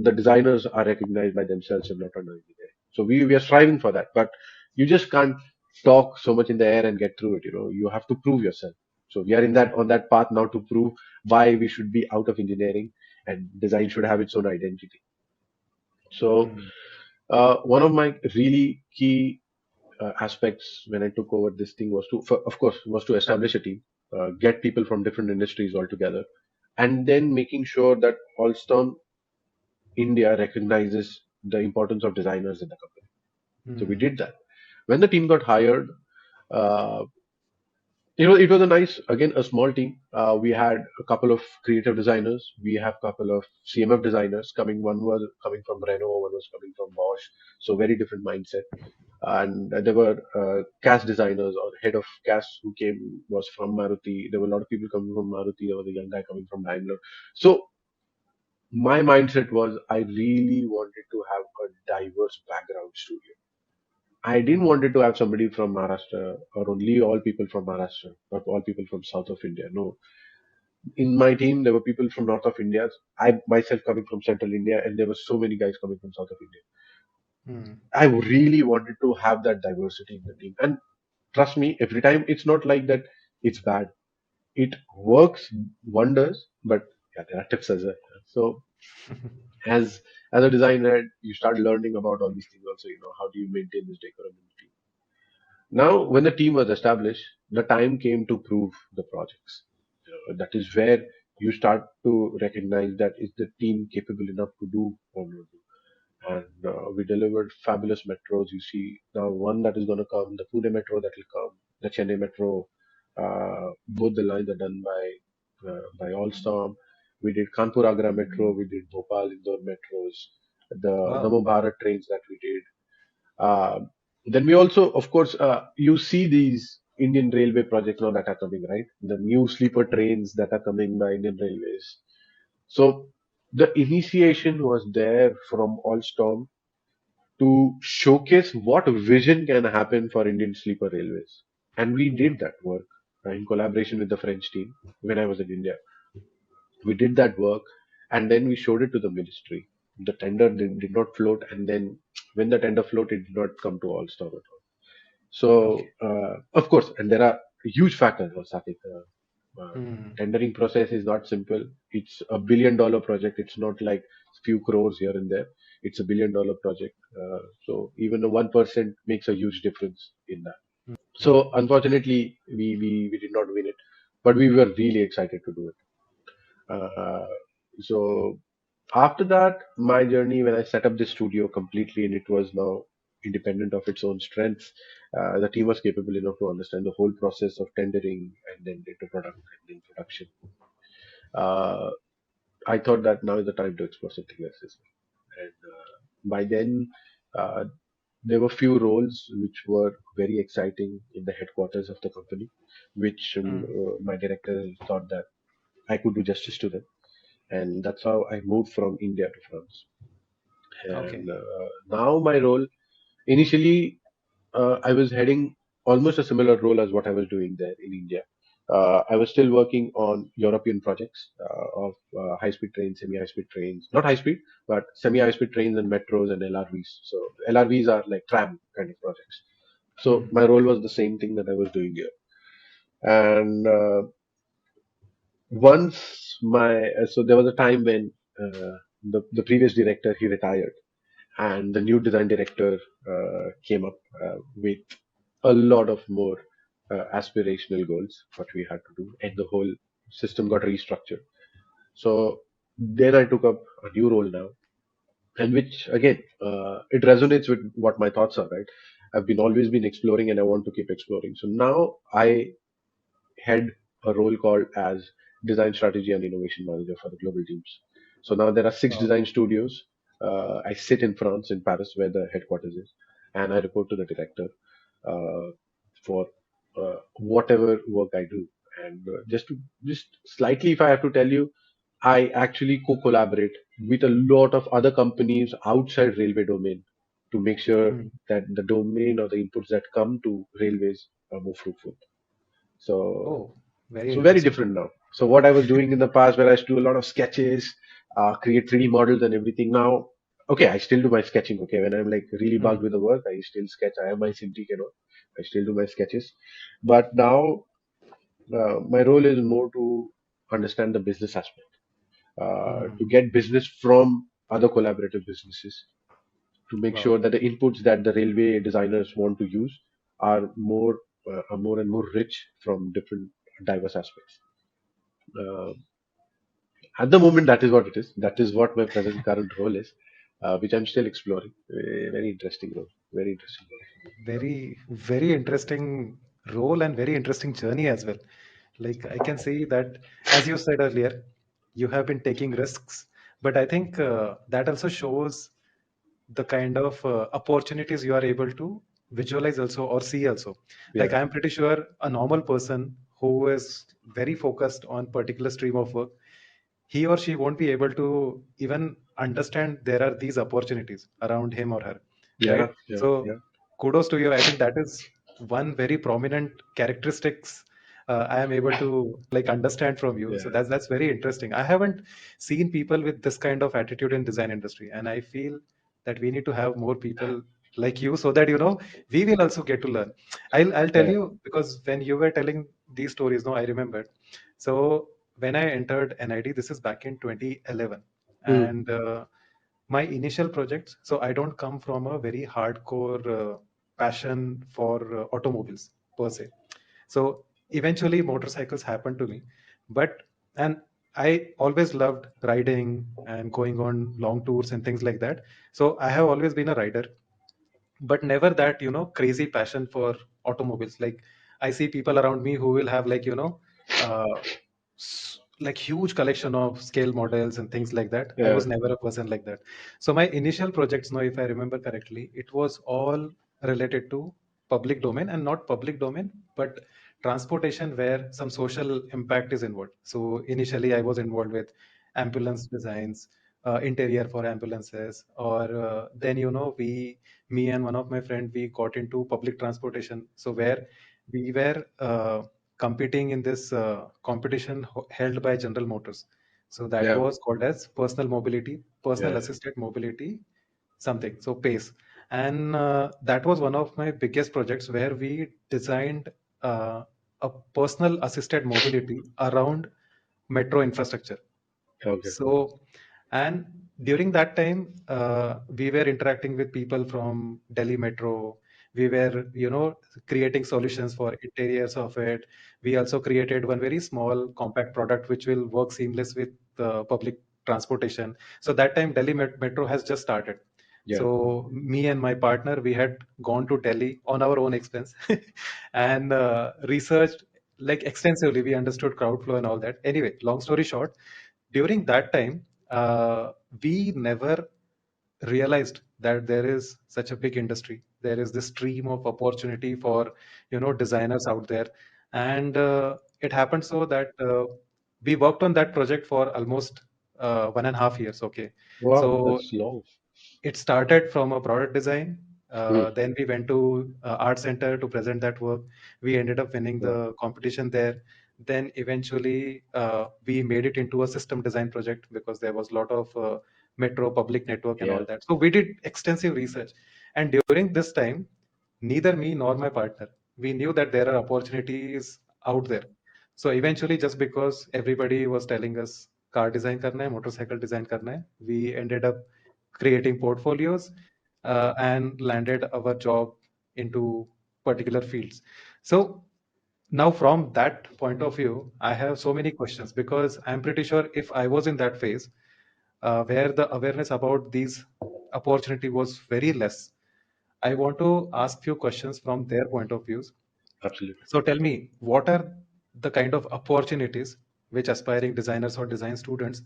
the designers are recognized by themselves and not under engineering. So we are striving for that, but you just can't talk so much in the air and get through it. You have to prove yourself. So we are in that Hmm. on that path now to prove why we should be out of engineering and design should have its own identity. So Hmm. one of my really key aspects when I took over this thing was of course, was to establish a team, get people from different industries all together, and then making sure that Alstom India recognizes the importance of designers in the company. So we Hmm. did that. When the team got hired, uh, it was a nice, again, a small team. We had a couple of creative designers. We have a couple of CMF designers coming. One was coming from Renault, one was coming from Bosch. So very different mindset. And there were cast designers or head of cast who came was from Maruti. There were a lot of people coming from Maruti. There was a young guy coming from Daimler. So my mindset was I really wanted to have a diverse background studio. I didn't Hmm. wanted to have somebody from Maharashtra or only all people from Maharashtra or all people from south of India. No, in my team there were people from north of India. I myself coming from central India, and there were so many guys coming from south of India. Hmm. I really wanted to have that diversity in the team, and trust me, every time it's not like that. It's bad. It works wonders, but yeah, there are tips as well. So as as a designer, you start learning about all these things. Also, how do you maintain this decorum in the team? Now, when the team was established, the time came to prove the projects. That is where you start to recognize that is the team capable enough to do or not do. And we delivered fabulous metros. You see now one that is going to come, the Pune metro that will come, the Chennai metro. Both the lines are done by Alstom. We did Kanpur Agra metro. We did Bhopal Indore metros. The Wow. Namo Bharat trains that we did. Uh, then we also, of course, you see these Indian Railway projects now that are coming, right? The new sleeper trains that are coming by Indian Railways. So the initiation was there from Alstom to showcase what vision can happen for Indian sleeper railways. And we Hmm. did that work in collaboration with the French team when I was in India. We did that work and then we showed it to the ministry. The tender did not float, and then when the tender floated, it did not come to Alstom at all. Okay. So, of course, and there are huge factors, Saket. Hmm. Tendering process is not simple. It's a $1 billion project. It's not like few crores here and there. It's a $1 billion project. So even a 1% makes a huge difference in that. So unfortunately, we did not win it, but we were really excited to do it. Uh, so after that, my journey when I set up this studio completely and it was now independent of its own strengths, the team was capable enough to understand the whole process of tendering and then into product and then production. Uh, I thought that now is the time to explore something else as well. And by then, uh, there were few roles which were very exciting in the headquarters of the company, which Hmm. my director thought that I could do justice to them. And that's how I moved from India to France. Okay. And now my role, initially, I was heading almost a similar role as what I was doing there in India. I was still working on European projects of high-speed trains, semi-high-speed trains, not high-speed, but semi-high-speed trains and metros and LRVs. So LRVs are like tram kind of projects. So Hmm. my role was the same thing that I was doing here. And once so there was a time when the previous director he retired, and the new design director came up with a lot of more aspirational goals what we had to do, and the whole system got restructured. So then I took up a new role now, and which again it resonates with what my thoughts are, right? I've been always been exploring and I want to keep exploring. So now I head a role called as design strategy and innovation manager for the global teams. So now there are six Wow. design studios. I sit in France, in Paris, where the headquarters is, and I report to the director uh, for whatever work I do. And just slightly, if I have to tell you, I actually co-collaborate with a lot of other companies outside railway domain to make sure Hmm. that the domain or the inputs that come to railways are more fruitful. So Oh, very so very interesting. different now. So what I was doing in the past, where I used to do a lot of sketches, create 3D models and everything. Now, okay, I still do my sketching. Okay, when I'm like really Hmm. bugged with the work, I still sketch. I have my Cintiq and all. I still do my sketches. But now, my role is more to understand the business aspect, Hmm. to get business from other collaborative businesses, to make Wow. sure that the inputs that the railway designers want to use are more and more rich from different diverse aspects. Uh, At the moment, that is what it is. That is what my present current role is, which I'm still exploring. Very interesting role. Very interesting role. Very, very interesting role and very interesting journey as well. Like I can see that, as you said earlier, you have been taking risks, but I think that also shows the kind of opportunities you are able to visualize also or see also. Like Yeah, I'm pretty sure a normal person who is very focused on particular stream of work, he or she won't be able to even understand there are these opportunities around him or her, yeah, right? yeah, So yeah, kudos to you. I think that is one very prominent characteristics I am able to like understand from you. So yeah, that's very interesting. I haven't seen people with this kind of attitude in design industry, and I feel that we need to have more people like you so that we will also get to learn. I'll tell yeah. you because when you were telling these stories, no, I remembered. So when I entered NID, this is back in 2011, Hmm. and my initial projects. So I don't come from a very hardcore passion for automobiles per se. So eventually, motorcycles happened to me, but and I always loved riding and going on long tours and things like that. So I have always been a rider, but never that crazy passion for automobiles. Like I see people around me who will have like uh, like huge collection of scale models and things like that. I Yeah, was never a person like that. So my initial projects, now if I remember correctly, it was all related to public domain, and not public domain but transportation where some social impact is involved. So initially I was involved with ambulance designs, interior for ambulances, or then we me and one of my friend, we got into public transportation, so where we were competing in this competition held by General Motors. So that yeah, was called as personal mobility, personal yeah. assisted mobility, something. So PACE. And that was one of my biggest projects where we designed uh, a personal assisted mobility around metro infrastructure. Okay. So, and during that time, we were interacting with people from Delhi Metro. We were, creating solutions for interiors of it. We also created one very small compact product which will work seamless with public transportation. So that time, Delhi Metro has just started. Yeah, So me and my partner, we had gone to Delhi on our own expense and researched like extensively. We understood crowd flow and all that. Anyway, long story short, during that time, we never realized that there is such a big industry. There is this stream of opportunity for designers out there, and it happened so that we worked on that project for almost 1.5 years. Okay, wow, so that's long. it started from a product design. Hmm. Then we went to art center to present that work. We ended up winning Wow. the competition there. Then eventually we made it into a system design project because there was a lot of metro public network and Yeah, all that. So we did extensive research. And during this time, neither me nor my partner, we knew that there are opportunities out there. So eventually, just because everybody was telling us car design karna hai, motorcycle design karna hai, we ended up creating portfolios and landed our job into particular fields. So now from that point of view, I have so many questions because I'm pretty sure if I was in that phase where the awareness about these opportunity was very less, I want to ask few questions from their point of views. absolutely. So tell me, what are the kind of opportunities which aspiring designers or design students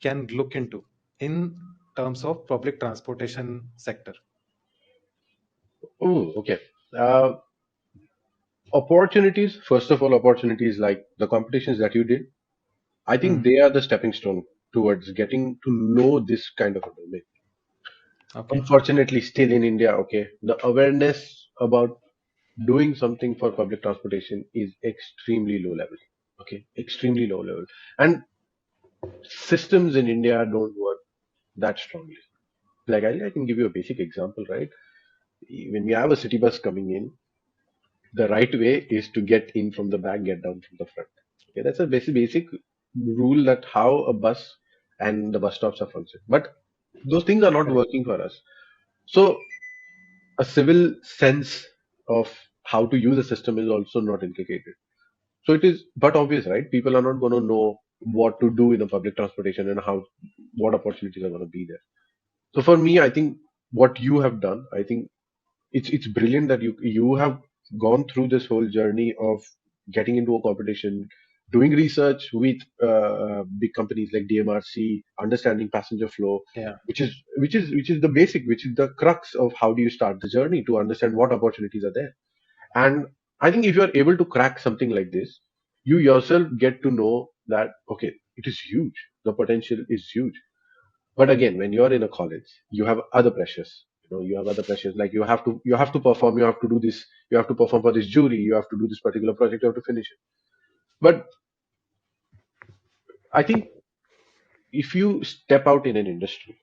can look into in terms of public transportation sector? Oh, okay. Uh, Opportunities, first of all, opportunities like the competitions that you did, I think Hmm. they are the stepping stone towards getting to know this kind of a domain. Okay. Unfortunately, still in India, okay, the awareness about doing something for public transportation is extremely low level. Okay, extremely low level. And systems in India don't work that strongly. Like I can give you a basic example, right? When we have a city bus coming in, the right way is to get in from the back, get down from the front. Okay, that's a basic rule that how a bus and the bus stops are functioning. But those things are not Correct. working for us. So a civil sense of how to use a system is also not inculcated. So it is but obvious, right? People are not going to know. what to do in the public transportation and how what opportunities are going to be there. So for me, I think what you have done, I think it's brilliant that you have gone through this whole journey of getting into a competition, doing research with big companies like DMRC, understanding passenger flow, Yeah. which is the basic, which is the crux of how do you start the journey to understand what opportunities are there. And I think if you are able to crack something like this, you yourself get to know that okay, it is huge. The potential is huge. But again, when you're in a college, you have other pressures. You have other pressures like you have to perform, you have to do this, you have to perform for this jury, you have to do this particular project, you have to finish it. But I think if you step out in an industry,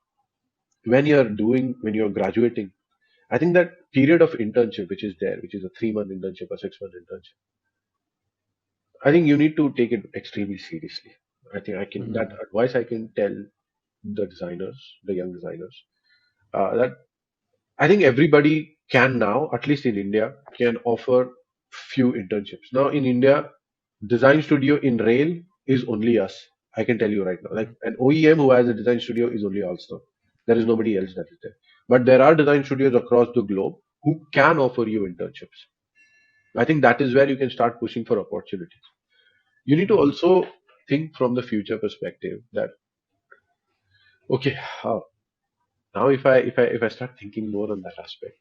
when you're graduating, I think that period of internship which is there, which is a 3 month internship or 6 month internship, I think you need to take it extremely seriously. I think I can that Mm. advice I can tell the designers, the young designers, that I think everybody can now, at least in India, can offer few internships. Now in India, design studio in rail is only us. I can tell you right now. Like Mm. an OEM who has a design studio is only Alstom. There is nobody else that is there. But there are design studios across the globe who can offer you internships. I think that is where you can start pushing for opportunities. You need to Mm. also think from the future perspective that okay, now if I start thinking more on that aspect,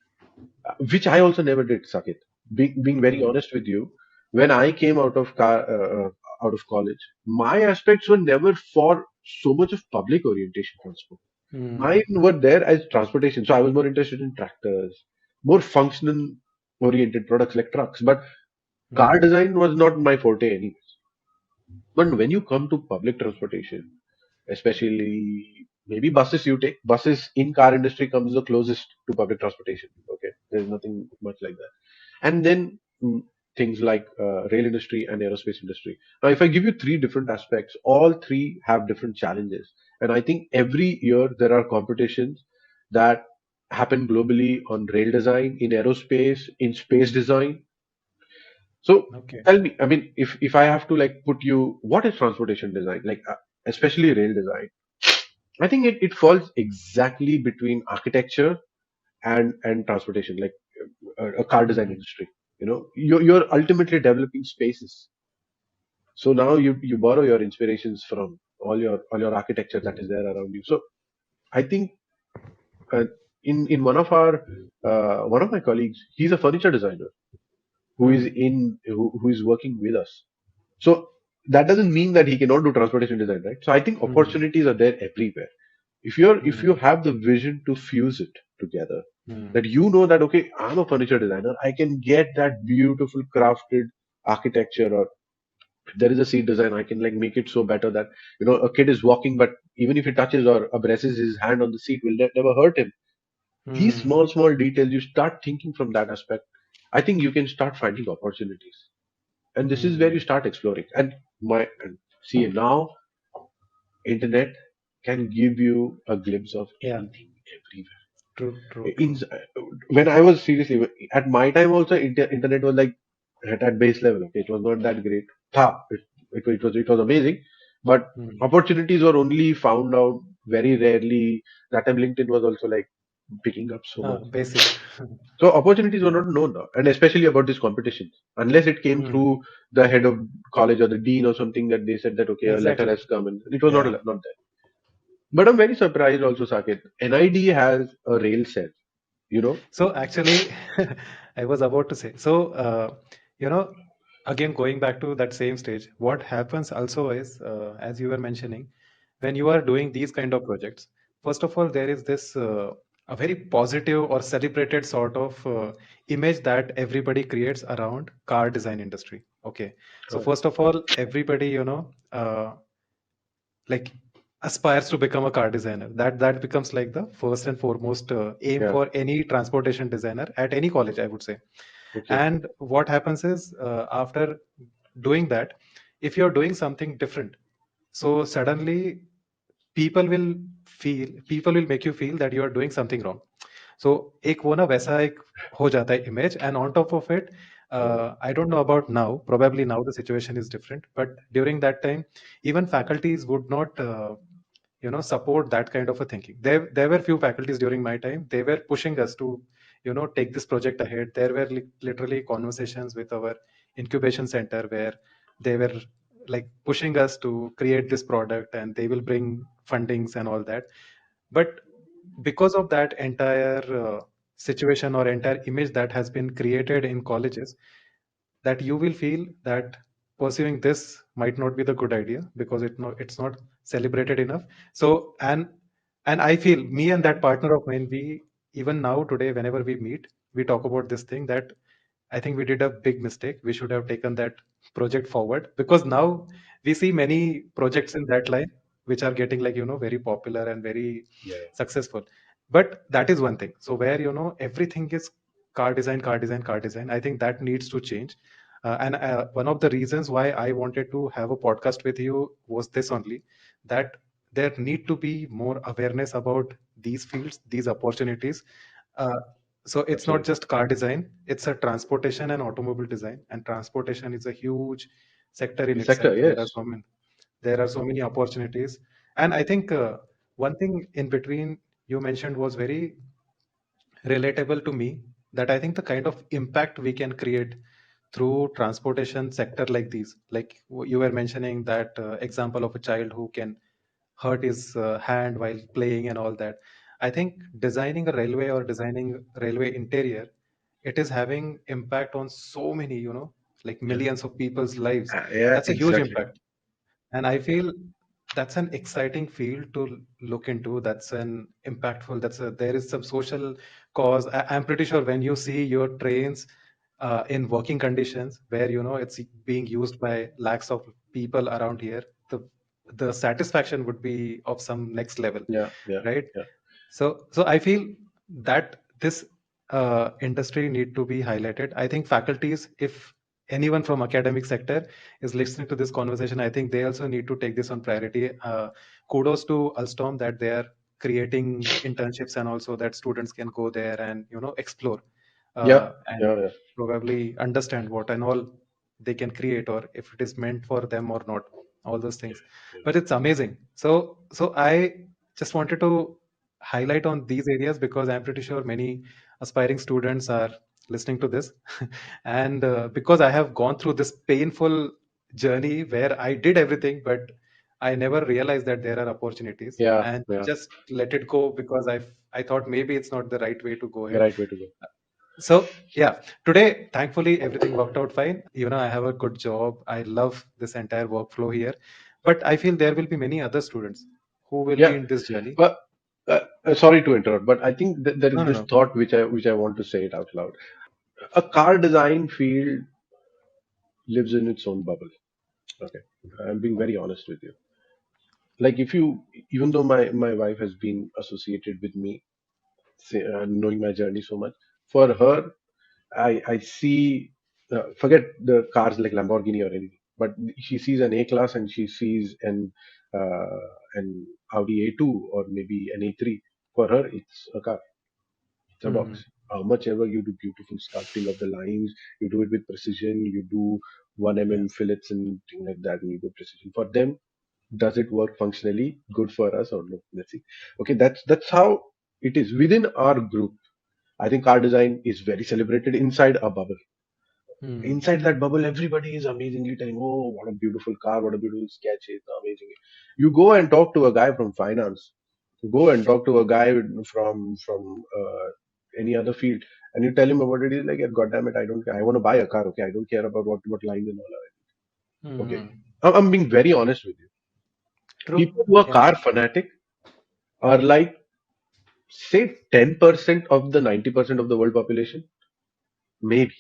which I also never did, Sakit. Being very Mm. honest with you, when I came out of college, my aspects were never for so much of public orientation transport. Mm. Mine were there as transportation, so I was more interested in tractors, more functional oriented products like trucks. But car Mm. design was not my forte anyways. But when you come to public transportation, especially maybe buses, you take buses in car industry comes the closest to public transportation. Okay, there's nothing much like that. And then things like rail industry and aerospace industry. Now, if I give you three different aspects, all three have different challenges, and I think every year there are competitions that happen globally on rail design, in aerospace, in space design. So Okay. tell me, I mean, if I have to like put you, what is transportation design? Like, especially rail design. I think it falls exactly between architecture and transportation, like a car design Mm. industry. You're ultimately developing spaces. So now you borrow your inspirations from all your architecture that is there around you. So I think uh, in one of my colleagues, he's a furniture designer Mm. who is working with us. So that doesn't mean that he cannot do transportation design, right? So I think Mm. opportunities are there everywhere. If you Mm. have the vision to fuse it together, Mm. that you know that okay, I'm a furniture designer, I can get that beautiful crafted architecture, or if there is a seat design, I can like make it so better that a kid is walking, but even if he touches or abrases his hand on the seat, will never hurt him. These Mm. small details, you start thinking from that aspect. I think you can start finding opportunities, and this is where you Mm. start exploring. And see now, internet can give you a glimpse of Yeah. anything everywhere. True. True. In True. when I was seriously at my time also, internet was like at base level. Okay, it was not that great. It was amazing, but Mm. opportunities were only found out very rarely. That time LinkedIn was also like picking up so much. Basic. So opportunities were not known now, and especially about these competitions, unless it came Mm. through the head of college or the dean or something that they said that okay, a letter Exactly. has come, and it was not Yeah. not there. But I'm very surprised also, Saket. NID has a rail cell. You know? So actually, I was about to say. So you know, again going back to that same stage, what happens also is, as you were mentioning, when you are doing these kind of projects, first of all, there is this a very positive or celebrated sort of image that everybody creates around car design industry. Okay, so Okay. first of all, everybody like aspires to become a car designer. That becomes like the first and foremost aim Yeah. for any transportation designer at any college, I would say. Okay. And what happens is, after doing that, if you're doing something different, so suddenly people will make you feel that you are doing something wrong. So एक वो ना वैसा एक हो जाता है image, and on top of it, I don't know about now. Probably now the situation is different, but during that time, even faculties would not, support that kind of a thinking. There were few faculties during my time. They were pushing us to, take this project ahead. There were literally conversations with our incubation center where they were like pushing us to create this product, and they will bring fundings and all that. But because of that entire situation or entire image that has been created in colleges, that you will feel that pursuing this might not be the good idea because it's not celebrated enough. So and I feel me and that partner of mine, we even now today whenever we meet, we talk about this thing that I think we did a big mistake. We should have taken that project forward, because now we see many projects in that line which are getting like, very popular and very Yeah. successful. But that is one thing. So where, everything is car design, car design, car design. I think that needs to change. And one of the reasons why I wanted to have a podcast with you was this only, that there need to be more awareness about these fields, these opportunities. Uh, so it's not Absolutely. just car design, it's a transportation and automobile design. And transportation is a huge sector in itself. Sector, yes. There are so many opportunities. And I think one thing in between you mentioned was very relatable to me, that I think the kind of impact we can create through transportation sector like these, like you were mentioning that example of a child who can hurt his hand while playing and all that. I think designing a railway or designing railway interior, it is having impact on so many, like Yeah. millions of people's lives. Yeah, That's a huge exactly. impact. And I feel that's an exciting field to look into. That's an impactful. There is some social cause. I'm pretty sure when you see your trains in working conditions, where it's being used by lakhs of people around here, the satisfaction would be of some next level, Yeah, yeah, right? yeah. So I feel that this industry need to be highlighted. I think faculties, if anyone from academic sector is listening to this conversation, I think they also need to take this on priority. Kudos to Alstom that they are creating internships, and also that students can go there and explore Yeah, and yeah, yeah. probably understand what and all they can create, or if it is meant for them or not, all those things. But it's amazing. So I just wanted to highlight on these areas because I'm pretty sure many aspiring students are listening to this. And because I have gone through this painful journey where I did everything, but I never realized that there are opportunities, Yeah, and yeah. just let it go because I thought maybe it's not the right way to go The ahead. right way to go. So yeah, today thankfully everything worked out fine. I have a good job. I love this entire workflow here, but I feel there will be many other students who will be Yeah, in this journey. but sorry to interrupt, but I think that there is No, no, this no. thought which I want to say it out loud. A car design field lives in its own bubble. Okay, I'm being very honest with you. Like if you, even though my wife has been associated with me, knowing my journey so much, for her I see, forget the cars like Lamborghini or anything, but she sees an A class and she sees an Audi A2 or maybe an A3. For her, it's a car, it's a Hmm. box. How much ever you do beautiful sculpting of the lines, you do it with precision, you do 1 mm fillets and things like that, and you go precision. For them, does it work functionally? Good for us or no? Let's see. Okay, that's how it is within our group. I think car design is very celebrated inside a bubble. Hmm. Inside that bubble, everybody is amazingly telling, "Oh, what a beautiful car! What a beautiful sketch! It's amazing." You go and talk to a guy from finance. You go and talk to a guy from any other field, and you tell him about it. He's like, "Yeah, God damn it, I don't. I want to buy a car. Okay, I don't care about what lines and all are. Okay." Hmm. I'm being very honest with you. True. People who are Yeah. car fanatic are like, say, 10% of the 90% of the world population, maybe.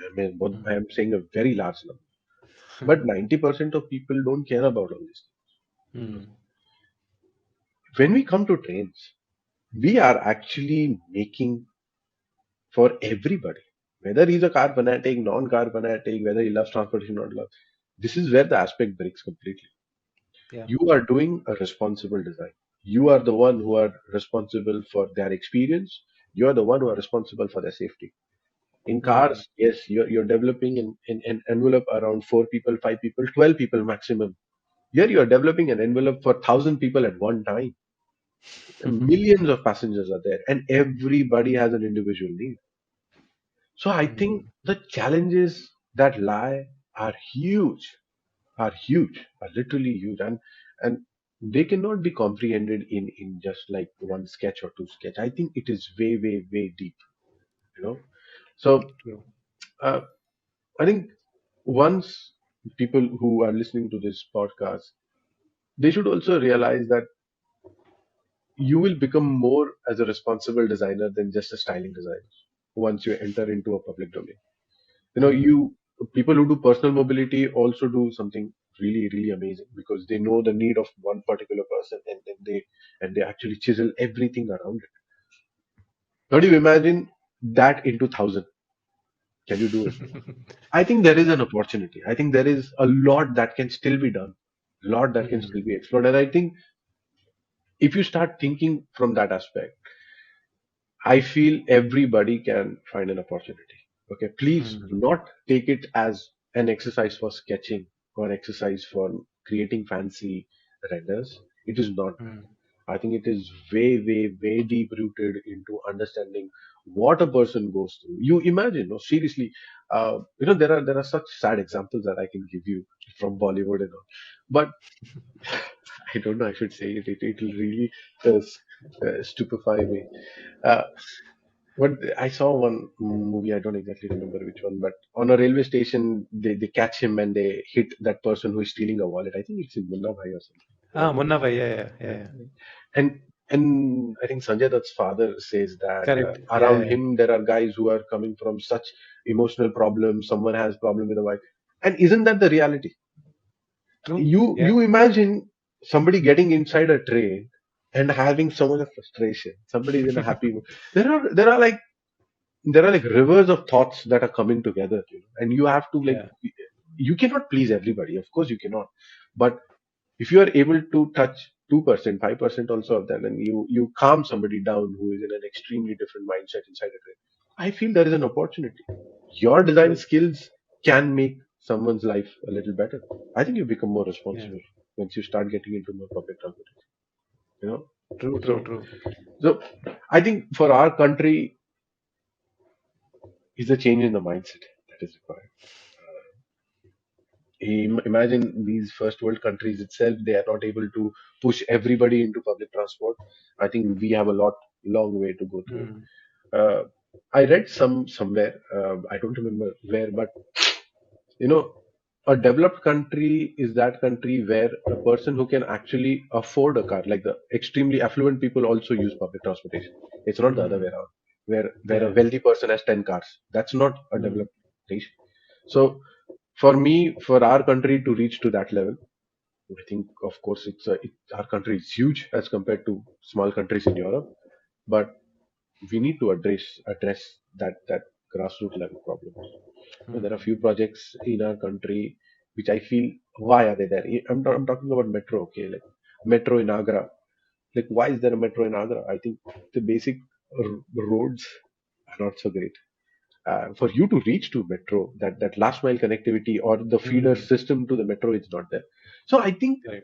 I mean, Hmm. I'm saying a very large number. But 90% of people don't care about all this. Hmm. When we come to trains, we are actually making for everybody. Whether he's a car fanatic, non-car fanatic, whether he loves transportation or not love. This is where the aspect breaks completely. Yeah. You are doing a responsible design. You are the one who are responsible for their experience. You are the one who are responsible for their safety. In Hmm. cars, yes, you're developing an envelope around 4 people, 5 people, 12 people maximum. Here you are developing an envelope for 1,000 people at one time. Millions of passengers are there, and everybody has an individual need. So I think Hmm. the challenges that lie are huge, are literally huge, and they cannot be comprehended in just like one sketch or two sketch. I think it is way, way, way deep. You know. So True. uh, I think once people who are listening to this podcast, they should also realize that you will become more as a responsible designer than just a styling designer once you enter into a public domain. Hmm. You people who do personal mobility also do something really, really amazing because they know the need of one particular person, and they actually chisel everything around it. How do you imagine that into thousand? Can you do it? I think there is an opportunity. I think there is a lot that can still be done, lot that can Hmm. still be explored. And I think if you start thinking from that aspect, I feel everybody can find an opportunity. Okay, please Hmm. do not take it as an exercise for sketching or exercise for creating fancy renders. It is not. Hmm. I think it is way, way, way deep rooted into understanding what a person goes through. You imagine, no, seriously, there are such sad examples that I can give you from Bollywood and all, but I don't know. I should say it. It will really stupefy me. Uh, but I saw one movie. I don't exactly remember which one, but on a railway station, they catch him and they hit that person who is stealing a wallet. I think it's in Munna Bhai or something. Ah, Munna bhai. Yeah, yeah, yeah, Yeah. yeah. And I think Sanjay Dutt's father says that Correct. Yeah, around yeah. him there are guys who are coming from such emotional problems. Someone has problem with a wife, and isn't that the reality? True. You Yeah. imagine somebody getting inside a train and having so much of frustration. Somebody is in a happy mood. There are like rivers of thoughts that are coming together, and you have to like Yeah. you cannot please everybody. Of course, you cannot, but if you are able to touch 2%, 5% also of that, and you calm somebody down who is in an extremely different mindset inside a train, I feel there is an opportunity. Your design True. skills can make someone's life a little better. I think you become more Yeah. responsible once you start getting into more public transportation. You know, True. True. so True. so I think for our country is a change in the mindset that is required. Imagine these first world countries itself, they are not able to push everybody into public transport. I think we have a long way to go through. Hmm. Uh, I read somewhere, I don't remember where, but you know, a developed country is that country where a person who can actually afford a car, like the extremely affluent people, also use public transportation. It's not the other way Hmm. around, where a Yeah. wealthy person has 10 cars. That's not a Hmm. developed nation. So for me, for our country to reach to that level, I think, of course, our country is huge as compared to small countries in Europe, but we need to address that grassroots level problems. There are Hmm. few projects in our country which I feel, why are they there? I'm talking about metro, okay, like metro in Agra. Like, why is there a metro in Agra? I think the basic roads are not so great. For you to reach to metro, that last mile connectivity or the feeder Hmm. system to the metro is not there. So I think Right.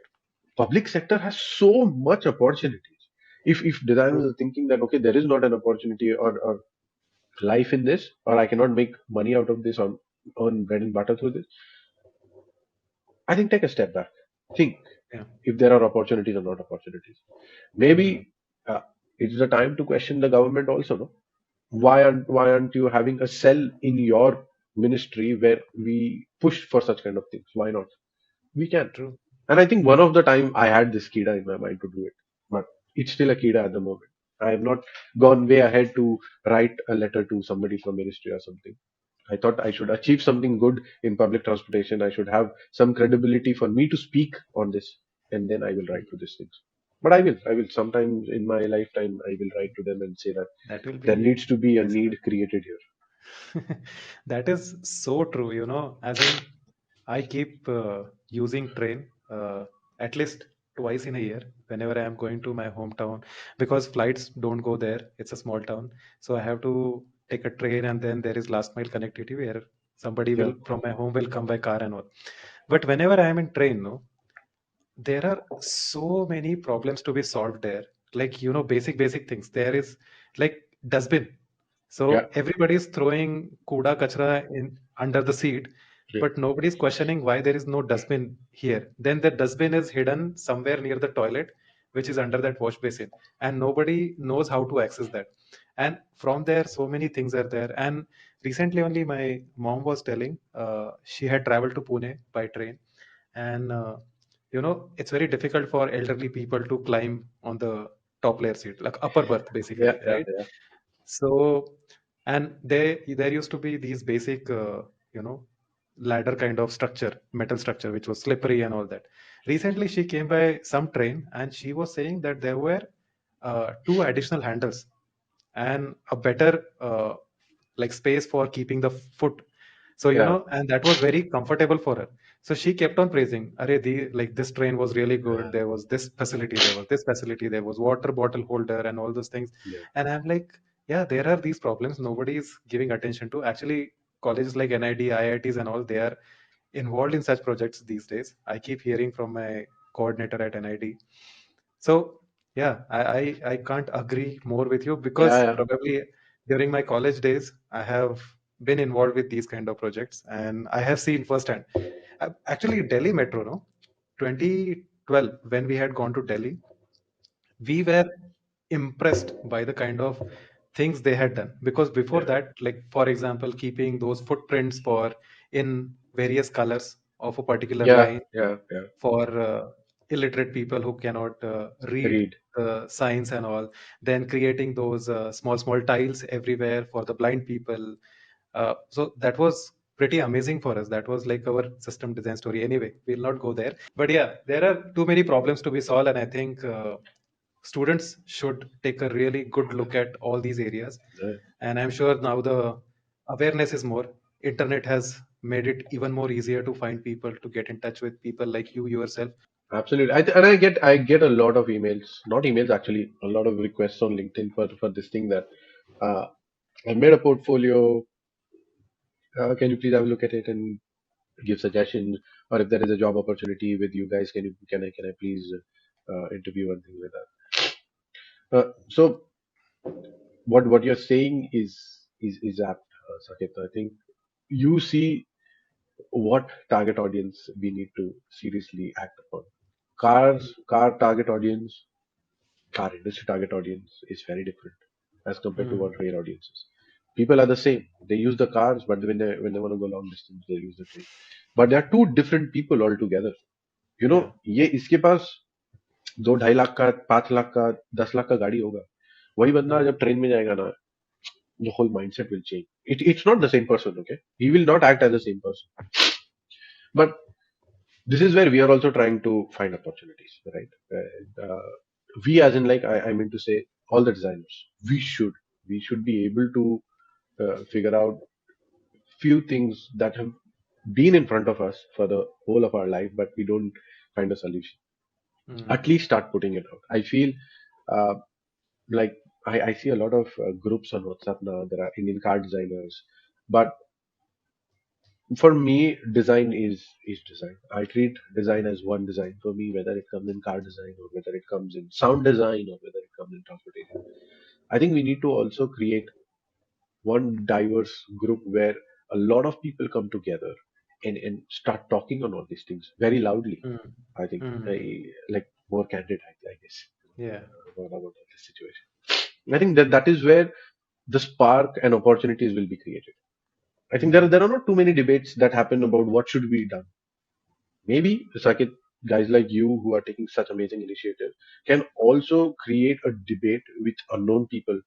public sector has so much opportunities. If designers True. are thinking that okay, there is not an opportunity or life in this, or I cannot make money out of this on bread and butter through this, I think take a step back. Think Yeah. if there are opportunities or not opportunities. Hmm. Maybe it is a time to question the government also. No, why aren't you having a cell in your ministry where we push for such kind of things? Why not? We can. True. And I think one of the time I had this kida in my mind to do it, but it's still a kida at the moment. I have not gone way ahead to write a letter to somebody from ministry or something. I thought I should achieve something good in public transportation. I should have some credibility for me to speak on this, and then I will write to these things. But I will. Sometimes in my lifetime, I will write to them and say that That will there be needs to be a nice. need created here. That is so true, as in I keep using train at least twice in a year whenever I am going to my hometown because flights don't go there. It's a small town. So I have to take a train, and then there is last mile connectivity where somebody Yeah. will from my home will come by car and all. But whenever I am in train, no, there are so many problems to be solved there. Like, basic things. There is like dustbin. Yeah. So everybody is throwing kuda kachra in under the seat, Yeah. but nobody is questioning why there is no dustbin here. Then the dustbin is hidden somewhere near the toilet, which is under that wash basin, and nobody knows how to access that. And from there, so many things are there. And recently, only my mom was telling, she had traveled to Pune by train, and it's very difficult for elderly people to climb on the top layer seat, like upper berth, Yeah. basically, Yeah. right? Yeah. So, and there used to be these basic, you know, ladder kind of structure, metal structure, which was slippery and all that. Recently, she came by some train, and she was saying that there were two additional handles and a better like space for keeping the foot. So, Yeah. and that was very comfortable for her. So she kept on praising, Arey, like this train was really good. There was this facility, there was this facility, there was water bottle holder and all those things. Yeah. And I'm like, yeah, there are these problems nobody is giving attention to. Actually, colleges like NID, IITs and all, they are involved in such projects these days. I keep hearing from my coordinator at NID. So yeah, I can't agree more with you, Yeah. because Yeah. probably during my college days, I have been involved with these kind of projects, and I have seen firsthand. Actually, Delhi Metro, no, 2012, when we had gone to Delhi, we were impressed by the kind of things they had done. Because before Yeah. that, like for example, keeping those footprints for in various colors of a particular Yeah. line Yeah. Yeah. for illiterate people who cannot read Read. the signs and all, then creating those small tiles everywhere for the blind people. So that was pretty amazing for us. That was like our system design story. Anyway, we'll not go there, but yeah, there are too many problems to be solved, and I think students should take a really good look at all these areas. Yeah. And I'm sure now the awareness is more. Internet has made it even more easier to find people, to get in touch with people like you yourself. Absolutely. And I get a lot of emails, not emails actually, a lot of requests on LinkedIn for this thing that uh, I made a portfolio. Can you please have a look at it and give suggestions? Or if there is a job opportunity with you guys, can I please interview and things like that. So what you're saying is apt, Saket. I think you see what target audience we need to seriously act upon. Car target audience, car industry target audience is very different as compared to Mm, what rail audience is. People are the same. They use the cars, but when they want to go long distance, they use the train. But they are two different people altogether. yeah. ये इसके पास 2-2.5 लाख का 5 लाख का 10 लाख का गाड़ी होगा वही बंदा Mm, जब ट्रेन में जाएगा ना the whole mindset will change. It's not the same person, okay? He will not act as the same person. But this is where we are also trying to find opportunities, right? And, we, as in, like, I mean to say, all the designers, we should be able to figure out few things that have been in front of us for the whole of our life, but we don't find a solution. At mm, least start putting it out. I feel uh, like I see a lot of groups on WhatsApp now. There are Indian car designers, but for me, design is design. I treat design as one design for me, whether it comes in car design or whether it comes in sound design or whether it comes in transportation. I think we need to also create one diverse group where a lot of people come together and start talking on all these things very loudly. mm, I think mm. like more candid, I guess, Yeah. about all this situation. I think that is where the spark and opportunities will be created. I think there are, Mm, there are not too many debates that happen about what should be done. Maybe Sakit, guys like you who are taking such amazing initiatives can also create a debate with unknown people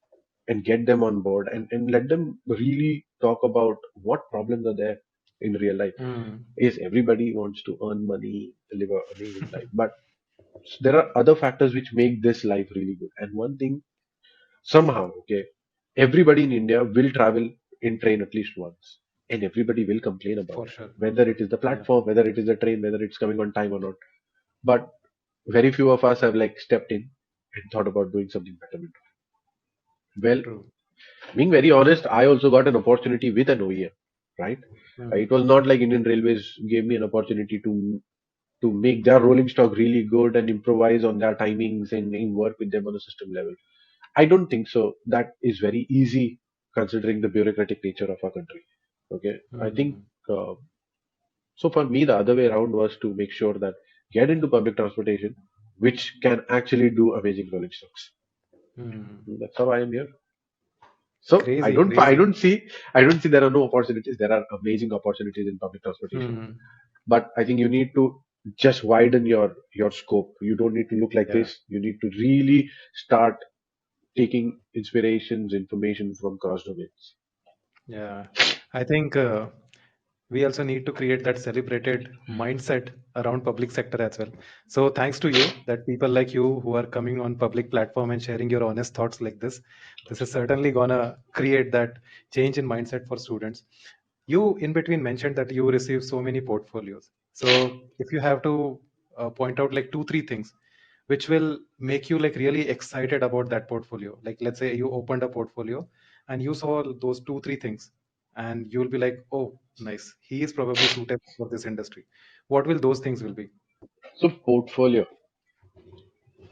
and get them on board and let them really talk about what problems are there in real life. mm, Yes, everybody wants to earn money, live an amazing life, but there are other factors which make this life really good. And one thing, somehow, okay, everybody in India will travel in train at least once, and everybody will complain about for it, sure. whether it is the Yeah. platform, whether it is the train, whether it's coming on time or not. But very few of us have like stepped in and thought about doing something better. Well, True. Being very honest, I also got an opportunity with an OEM, right? Mm-hmm. It was not like Indian Railways gave me an opportunity to make their rolling stock really good and improvise on their timings and work with them on a system level. I don't think so. That is very easy considering the bureaucratic nature of our country. Okay, I think Mm-hmm. uh, so. For me, the other way around was to make sure that get into public transportation, which can actually do amazing rolling stocks. Mm-hmm. That's how I am here. So Crazy, crazy. I don't see there are no opportunities. There are amazing opportunities in public transportation. Mm-hmm. But I think you need to just widen your scope. You don't need to look like Yeah, this. You need to really start taking inspirations, information from cross domains. yeah. I think we also need to create that celebrated mindset around public sector as well. So thanks to you that people like you who are coming on public platform and sharing your honest thoughts like this is certainly gonna create that change in mindset for students. You in between mentioned that you receive so many portfolios. So if you have to point out like two, three things which will make you like really excited about that portfolio. Like let's say you opened a portfolio and you saw those two, three things and you'll be like, oh, nice. He is probably suitable for this industry. What will those things will be? So portfolio.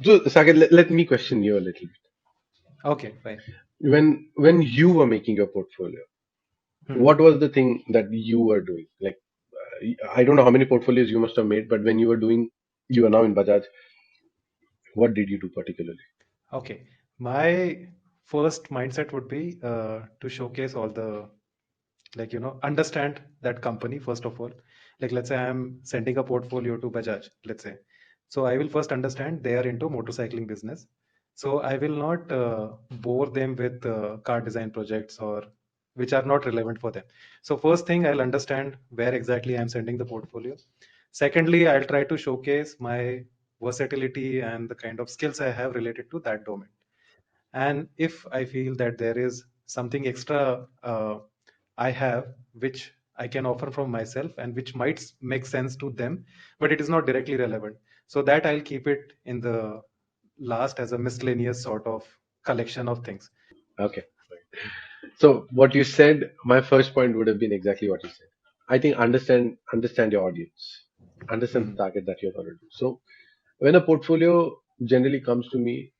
So Saket, let me question you a little bit. Okay, fine. When you were making your portfolio, Hmm. what was the thing that you were doing? Like I don't know how many portfolios you must have made, but when you were doing, you are now in Bajaj. What did you do particularly? Okay. My first mindset would be to showcase all the like understand that company first of all. Like let's say I'm sending a portfolio to Bajaj, let's say. So I will first understand they are into motorcycling business. So I will not bore them with car design projects or which are not relevant for them. So first thing, I'll understand where exactly I'm sending the portfolio. Secondly, I'll try to showcase my versatility and the kind of skills I have related to that domain. And if I feel that there is something extra I have which I can offer from myself and which might make sense to them, but it is not directly relevant, so that I'll keep it in the last as a miscellaneous sort of collection of things. Okay. So what you said, my first point would have been exactly what you said. I think understand your audience, understand the Mhm. target that you're going to do. So when a portfolio generally comes to me,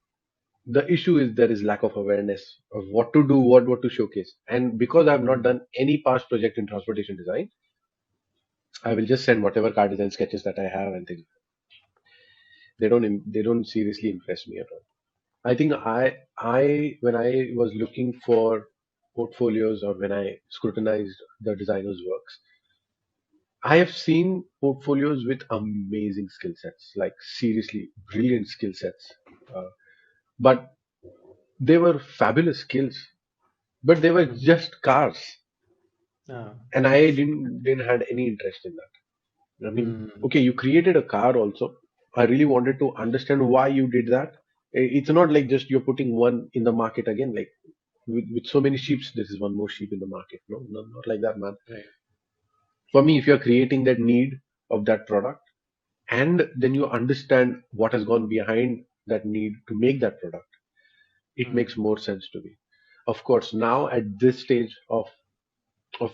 the issue is there is lack of awareness of what to do, what to showcase. And because I've not Mhm. done any past project in transportation design, I will just send whatever car design sketches that I have and things. They don't seriously impress me at all. I think I when I was looking for portfolios or when I scrutinized the designer's works, I have seen portfolios with amazing skill sets, like seriously brilliant skill sets. Uh, but they were fabulous skills, but they were Mhm. just cars, Ah. and I didn't had any interest in that. I mean, Mhm. okay, you created a car also. I really wanted to understand why you did that. It's not like just you're putting one in the market again, like with so many sheep, this is one more sheep in the market. No, no, not like that, man. Right. For me, if you're creating that need of that product, and then you understand what has gone behind that need to make that product, it makes Mhm. more sense to me. Of course, now at this stage of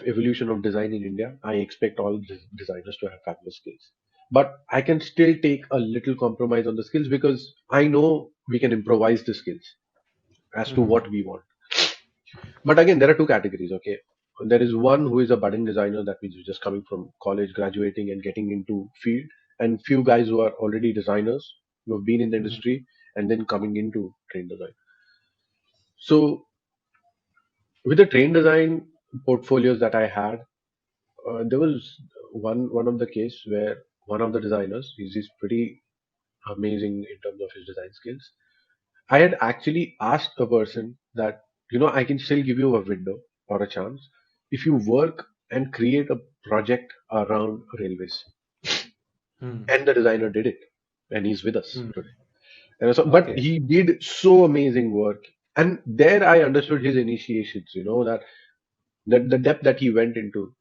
evolution of design in India, I expect all designers to have fabulous skills. But I can still take a little compromise on the skills because I know we can improvise the skills as to Mhm. what we want. But again, there are two categories, okay? There is one who is a budding designer, that means just coming from college, graduating and getting into field, and few guys who are already designers, who have been in the Mhm. industry and then coming into train design. So with the train design portfolios that I had, there was one of the case where one of the designers, he's pretty amazing in terms of his design skills. I had actually asked a person that, I can still give you a window or a chance if you work and create a project around railways. Mhm. And the designer did it, and he's with us today. Mhm. And so, but Okay. he did so amazing work, and there I understood his initiations. That the depth that he went into,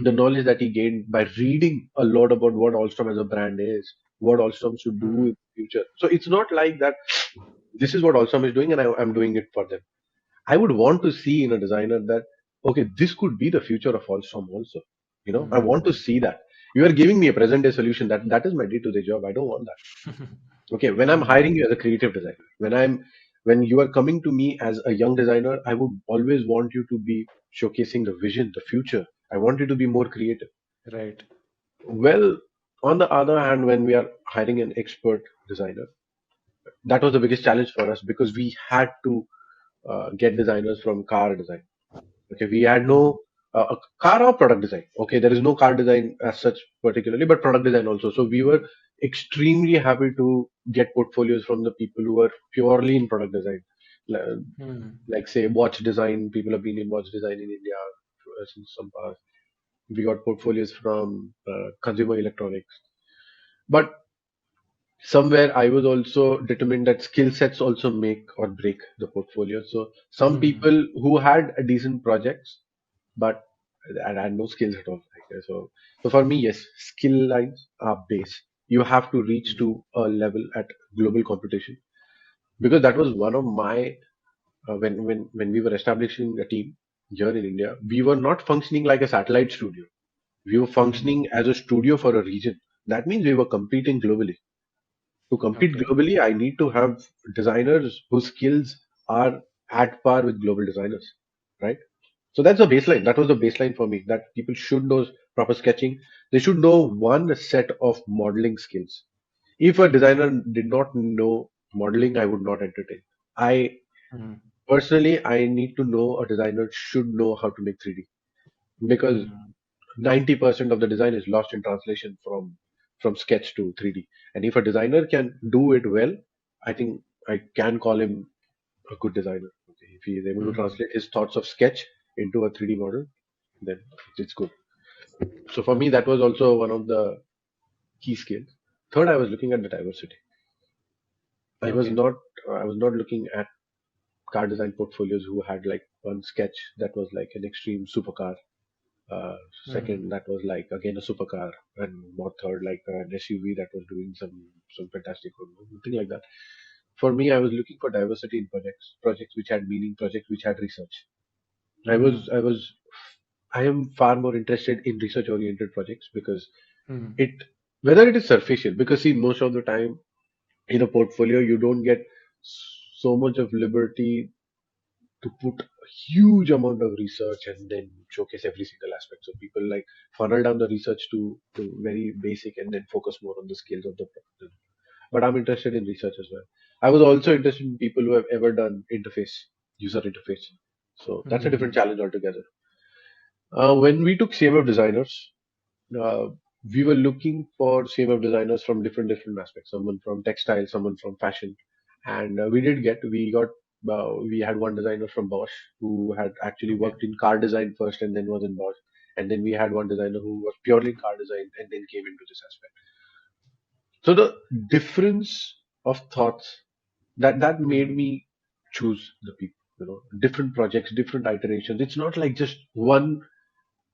the knowledge that he gained by reading a lot about what Alstom as a brand is, what Alstom should do in Mhm. the future. So it's not like that this is what Alstom is doing and I'm doing it for them. I would want to see in a designer that, okay, this could be the future of Alstom also. I want to Hmm. see that. You are giving me a present day solution. That is my day to day job. I don't want that. Okay, when I'm Hmm. hiring you as a creative designer, when you are coming to me as a young designer, I would always want you to be showcasing the vision, the future. I want you to be more creative. Right. Well, on the other hand, when we are hiring an expert designer, that was the biggest challenge for us because we had to get designers from car design. Okay, we had Hmm. no car or product design. Okay, there is no car design as such particularly, but product design also. So we were extremely happy to get portfolios from the people who were purely in product design. Li- Hmm. Like say watch design, people have been in watch design in India since some past. We got portfolios from consumer electronics, but somewhere I was also determined that skill sets also make or break the portfolio. So some Hmm. people who had a decent projects, but I had no skills at all. Like, so for me, yes, skill lines are base. You have to reach to a level at global competition because that was one of my when we were establishing a team here in India, we were not functioning like a satellite studio. We were Hmm. functioning as a studio for a region. That means we were competing globally. To compete Okay. globally, I need to have designers whose skills are at par with global designers, right? So that's the baseline. That was the baseline for me. That people should know proper sketching. They should know one set of modeling skills. If a designer did not know modeling, I would not entertain. I Hmm. personally, I need to know a designer should know how to make 3D because Hmm. 90% of the design is lost in translation from sketch to 3D. And if a designer can do it well, I think I can call him a good designer. Okay. If he is able to Hmm. translate his thoughts of sketch into a 3D model, then it's good. So for me, that was also one of the key skills. Third, I was looking at the diversity. I was Okay. not I was not looking at car design portfolios who had like one sketch that was like an extreme supercar. Uh, Hmm. Second, that was like again a supercar, and more third, like an SUV that was doing some fantastic work, thing like that. For me, I was looking for diversity in projects which had meaning, projects which had research. Hmm. I am far more interested in research oriented projects because Hmm. it whether it is superficial, because see most of the time in a portfolio you don't get so much of liberty to put a huge amount of research and then showcase every single aspect. So people like funnel down the research to very basic and then focus more on the skills of the product. But I'm interested in research as well. I was also interested in people who have ever done user interface. So that's a different Hmm. challenge altogether. When we took CMF designers, uh, we were looking for CMF designers from different aspects. Someone from textile, someone from fashion, and we had one designer from Bosch who had actually Okay. worked in car design first and then was in Bosch, and then we had one designer who was purely in car design and then came into this aspect. So the difference of thoughts that made Hmm. me choose the people. Different projects, different iterations. It's not like just one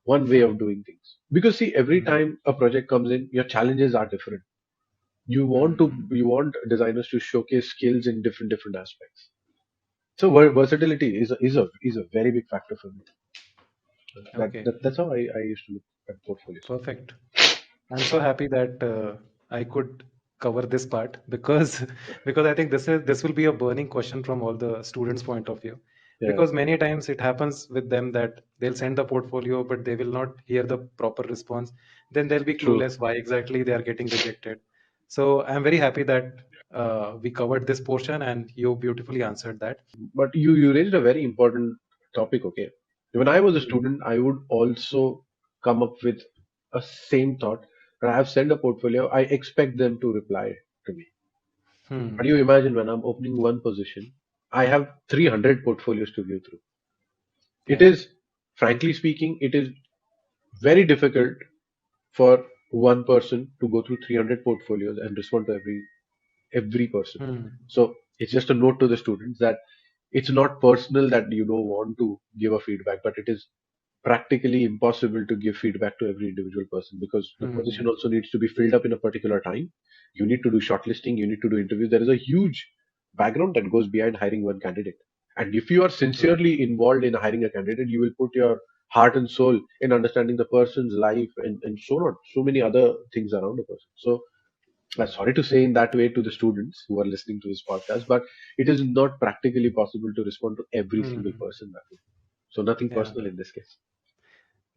way of doing things. Because see, every Hmm. time a project comes in, your challenges are different. Hmm. You want designers to showcase skills in different aspects. So versatility is a very big factor for me. Okay. That's how I used to look at portfolios. Perfect. I'm so happy that I could cover this part because because I think this will be a burning question from all the students' point of view. Yeah, Because many times it happens with them that they'll send the portfolio, but they will not hear the proper response. Then they'll be true. clueless why exactly they are getting rejected. So I'm very happy that we covered this portion and you beautifully answered that. But you raised a very important topic. Okay, when I was a Hmm. student, I would also come up with a same thought. When I have sent a portfolio, I expect them to reply to me. But Hmm. you imagine when I'm opening one position, I have 300 portfolios to view through. It Yeah. is, frankly speaking, it is very difficult for one person to go through 300 portfolios and respond to every person. Hmm. So it's just a note to the students that it's not personal that you don't want to give a feedback, but it is practically impossible to give feedback to every individual person because the position Hmm. also needs to be filled up in a particular time. You need to do shortlisting, you need to do interviews. There is a huge background that goes behind hiring one candidate. And if you are True. sincerely involved in hiring a candidate, you will put your heart and soul in understanding the person's life and so on, so many other things around the person. So sorry to say in that way to the students who are listening to this podcast, but it is not practically possible to respond to every single Hmm. person that way. So nothing Yeah. personal in this case.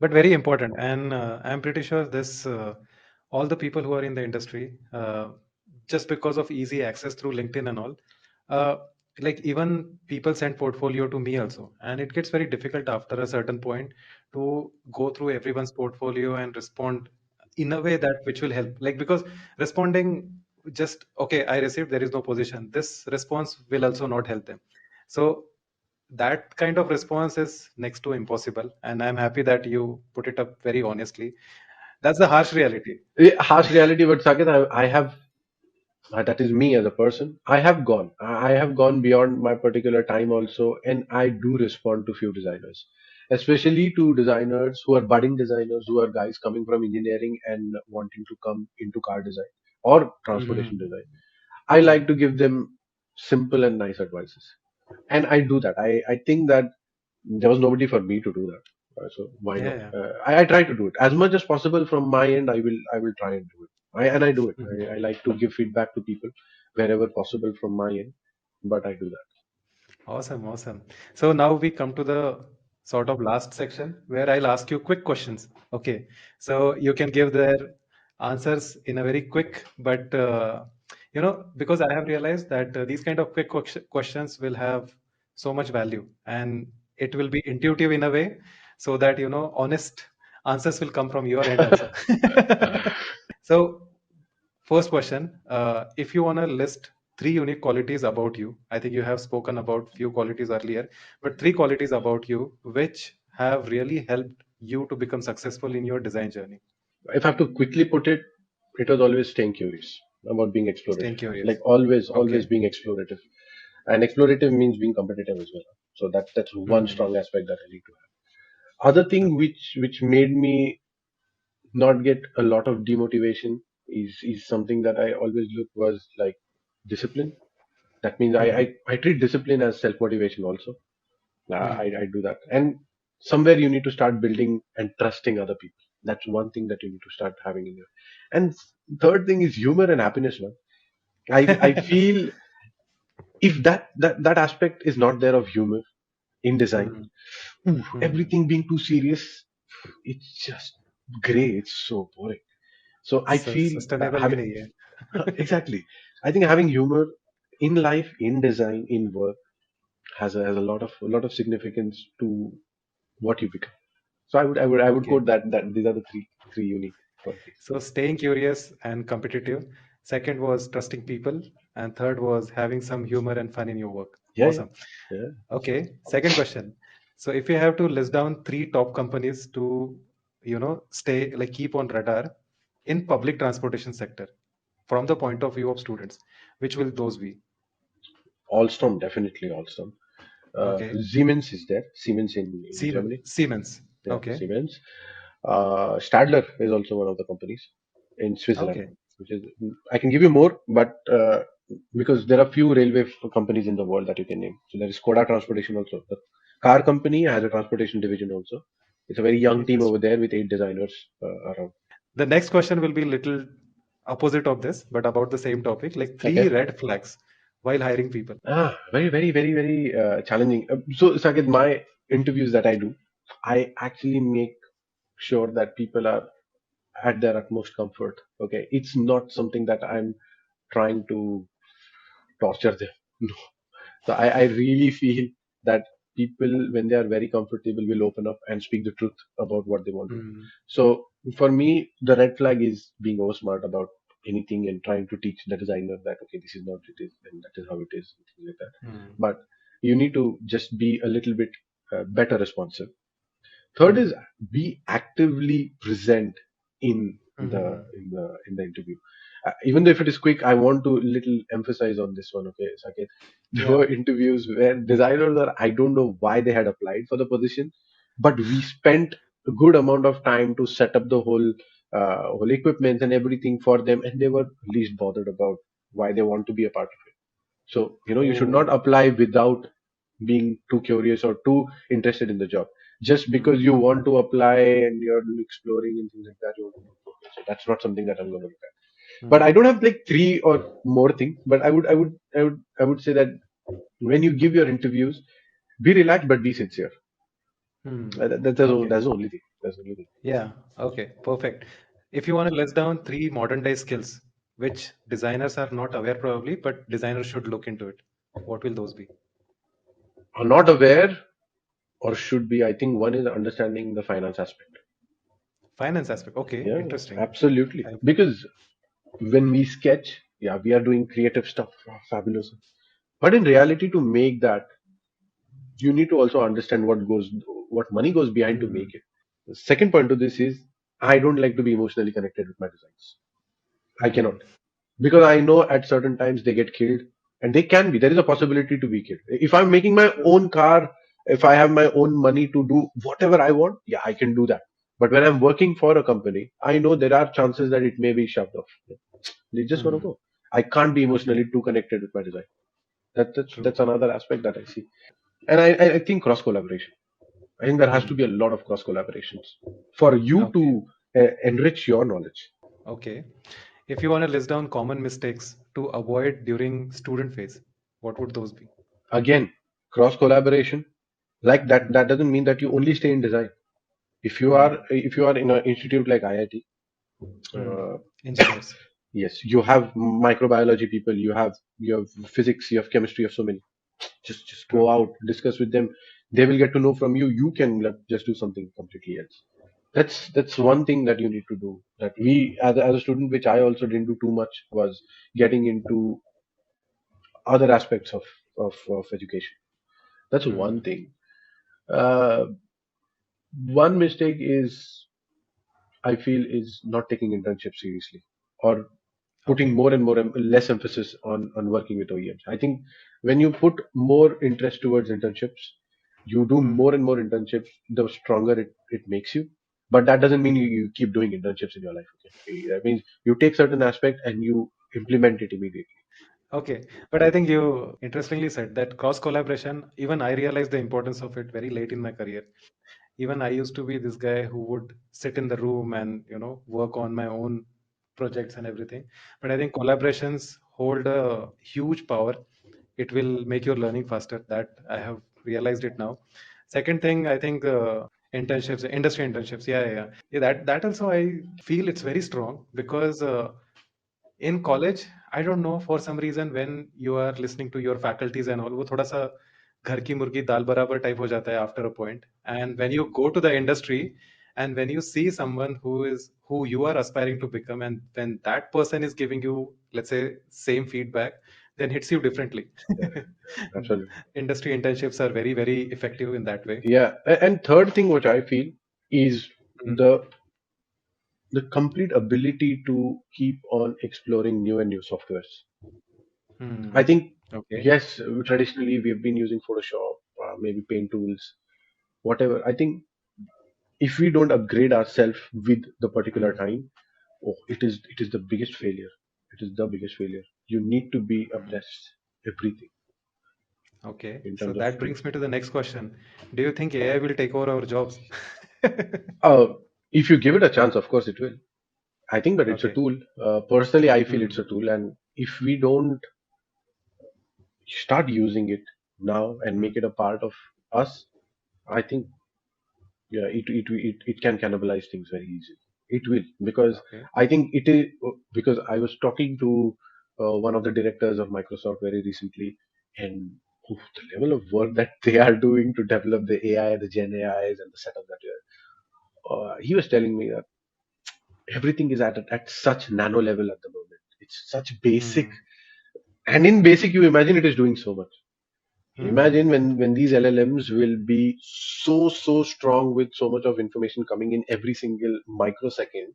But very important. And I'm pretty sure this all the people who are in the industry, just because of easy access through LinkedIn and all, uh, like even people send portfolio to me also, and it gets very difficult after a certain point to go through everyone's portfolio and respond in a way that which will help. Like because responding just okay, I received, there is no position. This response will also not help them. So that kind of response is next to impossible, and I'm happy that you put it up very honestly. That's the harsh reality. Harsh reality, but Saket, I have that is me as a person. I have gone beyond my particular time also, and I do respond to few designers, especially to designers who are budding designers, who are guys coming from engineering and wanting to come into car design or transportation Mhm. design. I Yeah. like to give them simple and nice advices, and I do that. I think that there was nobody for me to do that. So why Yeah, not? yeah. I try to do it as much as possible from my end. I will try and do it. And I do it. Mhm. I like to give feedback to people wherever possible from my end, but I do that. Awesome, awesome. So now we come to the sort of last section where I'll ask you quick questions. Okay. So you can give their answers in a very quick, but because I have realized that these kind of quick questions will have so much value, and it will be intuitive in a way so that, honest answers will come from your end also. So first question, if you want to list three unique qualities about you, I think you have spoken about few qualities earlier, but three qualities about you which have really helped you to become successful in your design journey. If I have to quickly put it, it was always staying curious about being explorative. Staying curious. Like always Okay. being explorative, and explorative means being competitive as well. So that's one Hmm. strong aspect that I need to have. Other thing which made me not get a lot of demotivation is something that I always look was like discipline. That means Hmm. I treat discipline as self motivation also. Hmm. I do that, and somewhere you need to start building and trusting other people. That's one thing that you need to start having in your. And third thing is humor and happiness. Man, I feel if that aspect is not there of humor in design, Hmm. Hmm. everything being too serious, it's just gray. It's so boring. So I feel Sustainable भी having नहीं है. exactly. I think having humor in life, in design, in work has a lot of significance to what you become. So I would Okay. quote that these are the three unique qualities. So staying curious and competitive. Second was trusting people. And third was having some humor and fun in your work. Yeah, yeah, Awesome. yeah. Okay. Second question. So if you have to list down three top companies to, stay like keep on radar in public transportation sector from the point of view of students, which will those be? Alstom, definitely Alstom. Okay. Siemens is there. Siemens in Germany. Siemens. Yeah, Okay. Siemens. Stadler is also one of the companies in Switzerland, Okay. which is I can give you more, but because there are few railway companies in the world that you can name. So there is Skoda Transportation also. The car company has a transportation division also. It's a very young team over Interesting. there with 8 designers around. The next question will be little opposite of this, but about the same topic, like three Okay. red flags while hiring people. Very challenging. So, Saket, my interviews that I do, I actually make sure that people are at their utmost comfort. Okay, it's not something that I'm trying to torture them. No. So I really feel that people, when they are very comfortable, will open up and speak the truth about what they want to do. Hmm. So for me, the red flag is being over smart about anything and trying to teach the designer that okay, this is not it is and that is how it is, and things like that. Hmm. But you need to just be a little bit better responsive. Third is Hmm. be actively present in Hmm. the interview. Even though if it is quick, I want to little emphasize on this one. Okay, Saket. There Yeah. were interviews where designers are I don't know why they had applied for the position, but we spent a good amount of time to set up the whole equipment and everything for them, and they were least bothered about why they want to be a part of it. So you should not Oh. apply without being too curious or too interested in the job. Just because you want to apply and you're exploring and things like that, you want to do it. So that's not something that I'm going to look at. But I Hmm. don't have like three or more things. But I would say that when you give your interviews, be relaxed but be sincere. Hmm. Okay. That's the only thing. That's the only thing. Yeah. Okay. Perfect. If you want to list down three modern day skills, which designers are not aware probably, but designers should look into it, what will those be? Are not aware or should be. I think one is understanding the finance aspect. Finance aspect. Okay. Yeah, Interesting. absolutely. I- Because when we sketch, yeah, we are doing creative stuff, fabulous. But in reality, to make that, you need to also understand what money goes behind to Hmm. make it. The second point to this is, I don't like to be emotionally connected with my designs. I Hmm. cannot, because I know at certain times they get killed, and they can be. There is a possibility to be killed. If I'm making my own car, if I have my own money to do whatever I want, yeah, I can do that. But when I'm working for a company, I know there are chances that it may be shoved off. They just want to Hmm. go. I can't be Okay. emotionally too connected with my design. That's True. another aspect that I see. And I think cross collaboration. I think there has to Hmm. be a lot of cross collaborations for you Okay. to enrich your knowledge. Okay. If you want to list down common mistakes to avoid during student phase, what would those be? Again, cross collaboration. Like that, Hmm. that doesn't mean that you only stay in design. Hmm. If you are in an institute like IIT, Hmm. uh, Engineers. yes, you have microbiology people, you have physics, you have chemistry, you have so many. Just go True. out, discuss with them. They will get to know from you. You can just do something completely else. That's one thing that you need to do. That we as a student, which I also didn't do too much, was getting into other aspects of education. That's one Hmm. thing. Uh, one mistake is I feel is not taking internship seriously or putting Okay. more and more less emphasis on working with OEMs. I think when you put more interest towards internships, you do Hmm. more and more internships, the stronger it makes you. But that doesn't mean you keep doing internships in your life. Okay, that means you take certain aspect and you implement it immediately. Okay. But I think you interestingly said that cross collaboration, even I realized the importance of it very late in my career. Even I used to be this guy who would sit in the room and, work on my own projects and everything. But I think collaborations hold a huge power. It will make your learning faster. That I have realized it now. Second thing, I think internships, industry internships. Yeah, yeah, yeah. Yeah, that also I feel it's very strong because in college, I don't know, for some reason when you are listening to your faculties and all, वो थोड़ा सा घर की मुर्गी दाल बराबर type हो जाता है after a point. And when you go to the industry and when you see someone who you are aspiring to become, and when that person is giving you, let's say, same feedback, then hits you differently. Yeah, absolutely. Industry internships are very, very effective in that way. Yeah, and third thing which I feel is Mm. the complete ability to keep on exploring new and new softwares. I Hmm. think, Okay. yes, traditionally we have been using Photoshop, maybe paint tools, whatever. I think if we don't upgrade ourselves with the particular Hmm. time, oh, it is the biggest failure. It is the biggest failure. You need to be Hmm. abreast everything Okay, in so terms of that tools. brings me to the next question. Do you think AI will take over our jobs? Uh, if you give it a chance, of course it will. I think, but it's a Okay. tool. Personally, I feel it's Hmm. a tool, and if we don't start using it now and Hmm. make it a part of us, I think yeah, it can cannibalize things very easily. It will because Okay. I think it is because I was talking to one of the directors of Microsoft very recently, and the level of work that they are doing to develop the AI, the Gen AIs, and the setup that he was telling me that everything is at such nano level at the moment. It's such basic, Hmm. and in basic, you imagine it is doing so much. Hmm. Imagine when these LLMs will be so strong with so much of information coming in every single microsecond.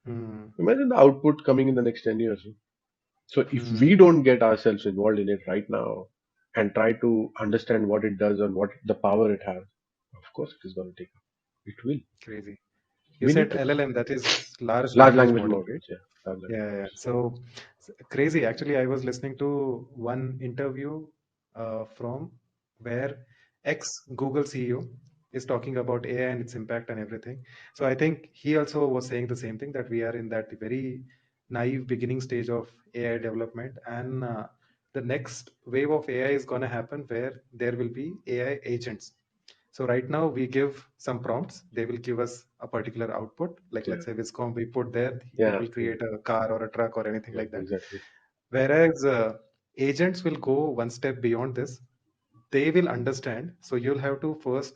Hmm. Imagine the output coming in the next 10 years. So if we Hmm. don't get ourselves involved in it right now and try to understand what it does and what the power it has, of course it is going to take up. It will. Crazy. You We need said to. LLM, that is large Large language language model, right? models, yeah. Large language Yeah, yeah, yeah. models. So crazy. Actually, I was listening to one interview from where ex Google CEO is talking about AI and its impact and everything. So I think he also was saying the same thing, that we are in that very naive beginning stage of AI development, and the next wave of AI is going to happen where there will be AI agents. So right now we give some prompts, they will give us a particular output. Like Yeah, let's say Viscom, we put there, it yeah, will yeah, create a car or a truck or anything yeah, like that. exactly. Whereas agents will go one step beyond this. They will understand. So you'll have to first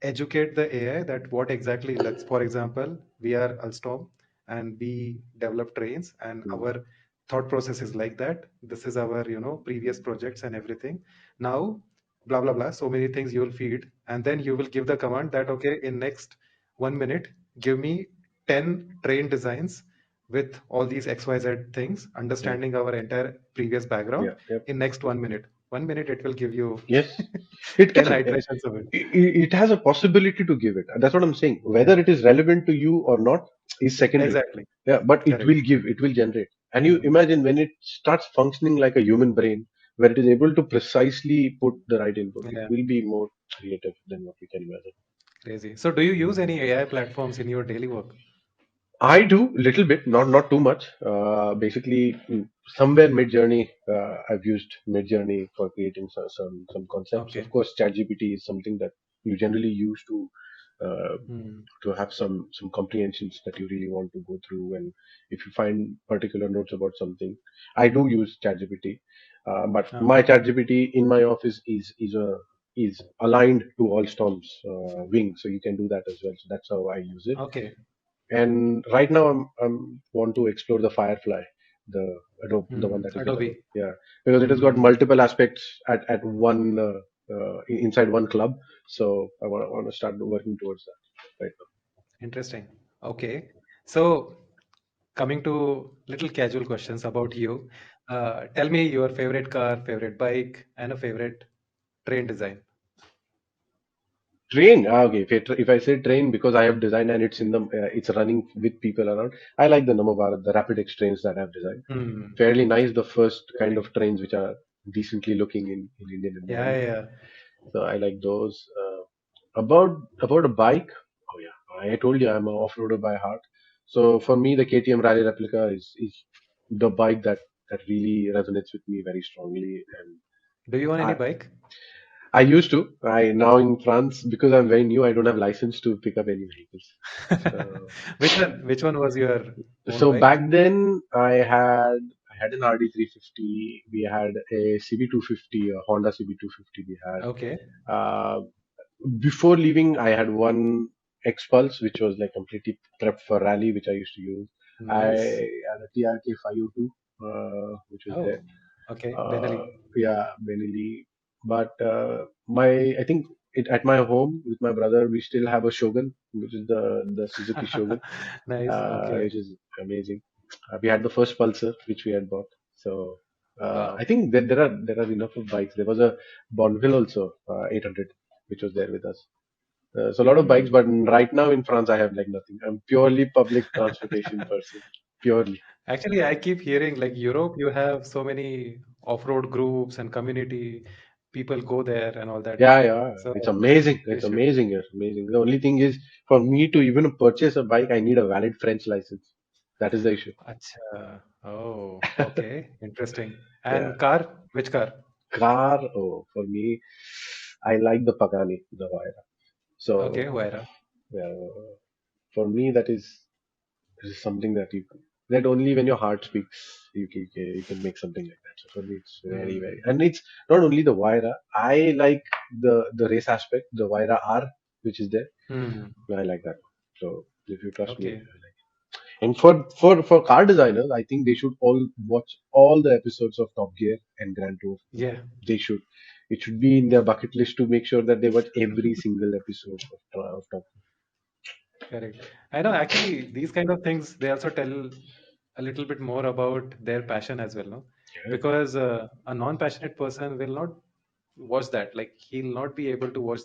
educate the AI that what exactly, let's for example, we are Alstom and we develop trains, and Mm. our thought process is like that. This is our previous projects and everything. Now, blah blah blah. So many things you will feed, and then you will give the command that okay, in next 1 minute, give me 10 train designs with all these XYZ things, Yeah, understanding our entire previous yeah, background yeah. in next 1 minute. 1 minute, it will give you Yes, it 10 can. iterations of it. It has a possibility to give it. That's what I'm saying. Whether Yeah, it is relevant to you or not is secondary. exactly. Yeah, but it Correct. will give, it will generate. And you Mhm. imagine when it starts functioning like a human brain, where it is able to precisely put the right input, it Yeah, will be more creative than what we can imagine. crazy. So, do you use any AI platforms in your daily work? I do little bit, not too much. Basically, somewhere mid journey, I've used mid journey for creating some concepts. Of Okay. course, ChatGPT is something that you generally use uh, Hmm. to have some comprehensions that you really want to go through. And if you find particular notes about something, I do use ChatGPT. But my Uh-huh. ChatGPT in my office is aligned to Alstom's wing, so you can do that as well. So that's how I use it. Okay. And right now I'm want to explore the Firefly, the Adobe, the one Hmm. that is in Adobe. Adobe. Yeah, because it has got Hmm. multiple aspects at one inside one club. So I want to start working towards that right Interesting. Okay. So, coming to little casual questions about you, tell me your favorite car, favorite bike, and a favorite train design. Train. Okay. If I say train because I have designed and it's in the it's running with people around. I like the Namavara, the Rapid X trains that I have designed. Hmm. Fairly nice. The first kind Great. of trains which are decently looking in Indian Yeah, environment. yeah, yeah. So I like those. About a bike. Oh yeah, I told you I'm an off-roader by heart. So for me, the KTM Rally Replica is the bike that really resonates with me very strongly. And Do you own any I bike? I used to. I now in France because I'm very new. I don't have license to pick up any vehicles. So Which one? Which one was your own so bike? back then I had an RD 350. We had a CB 250, a Honda CB 250. We had. Okay. Uh, Before leaving, I had one X-Pulse, which was like completely prepped for rally, which I used to use. I Nice. had a TRK 502, which was there. Oh, okay. Uh, Benelli. yeah, Benelli. But I think at my home with my brother, we still have a Shogun, which is the Suzuki Shogun, Nice. Okay. which is amazing. We had the first Pulsar, which we had bought. So I Wow. think that there are enough of bikes. There was a Bonneville also, 800, which was there with us. So a lot of bikes, Hmm. but right now in France, I have like nothing. I'm purely public transportation person, purely. Actually, I keep hearing like Europe, you have so many off-road groups and community people go there and all that. Yeah, yeah, So it's amazing. you It's should. amazing. It's amazing. The only thing is, for me to even purchase a bike, I need a valid French license. That is the issue. Acha. Oh, okay. Interesting. Yeah, And car? Which car? car. Oh, for me, I like the Pagani, the Huayra. Okay, So, Huayra. yeah, for me, that is something that only when your heart speaks, you can make something like that. So for me, it's very, very, Hmm. and it's not only the Huayra. I like the race aspect, the Huayra R, which is there. Hmm. I like that one. So if you trust me, Okay. I like it. And for car designers, I think they should all watch all the episodes of Top Gear and Grand Tour. Yeah. They should. It should be in their bucket list to make sure that they watch every single episode of Top Correct. I know actually these kind of things they also tell a little bit more about their passion as well, no? Gear. Because a non-passionate person will not watch that. Like he'll not be able to watch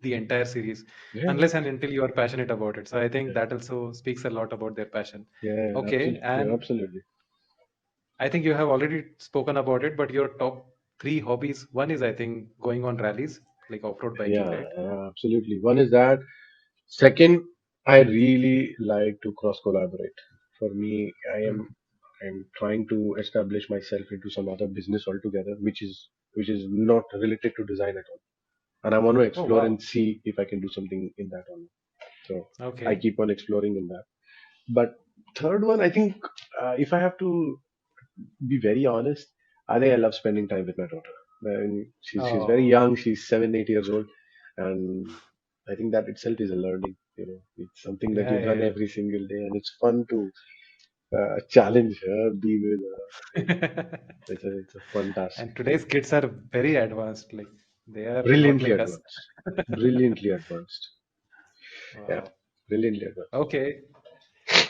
the entire series Yeah, unless and until you are passionate about it. So I think yeah, that also speaks a lot about their passion. yeah, Okay, absolutely, yeah, and absolutely. I think you have already spoken about it, but your top three hobbies. One is, I think, going on rallies, like off-road biking, Yeah, right? absolutely. One is that. Second, I really like to cross collaborate. For me, Mm. I'm trying to establish myself into some other business altogether, which is not related to design at all. And I want to Oh, explore wow. and see if I can do something in that or not. So I Okay. keep on exploring in that. But third one, I think, if I have to be very honest, I think I love spending time with my daughter. And she's very Oh, young. She's 7, 8 years old, and I think that itself is a learning. It's something that yeah, you've done yeah. every single day, and it's fun to challenge her, be with her. I think Yeah. it's a fun task. And today's kids are very advanced. Like they are not Brilliantly like us. advanced. Brilliantly advanced. Yeah, Wow. brilliantly advanced. Okay.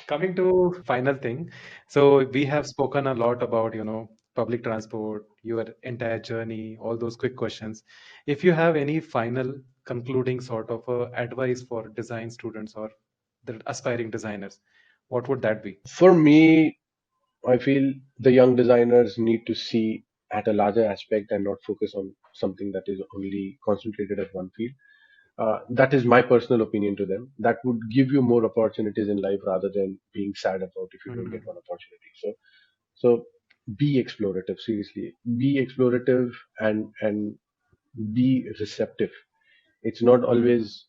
Coming to final thing. So we have spoken a lot about, public transport, your entire journey, all those quick questions. If you have any final concluding sort of advice for design students or the aspiring designers, what would that be? For me, I feel the young designers need to see at a larger aspect and not focus on something that is only concentrated at one field. That is my personal opinion to them. That would give you more opportunities in life rather than being sad about if you don't get Mm, one opportunity. So be explorative. Seriously, be explorative and be receptive. It's not mm, always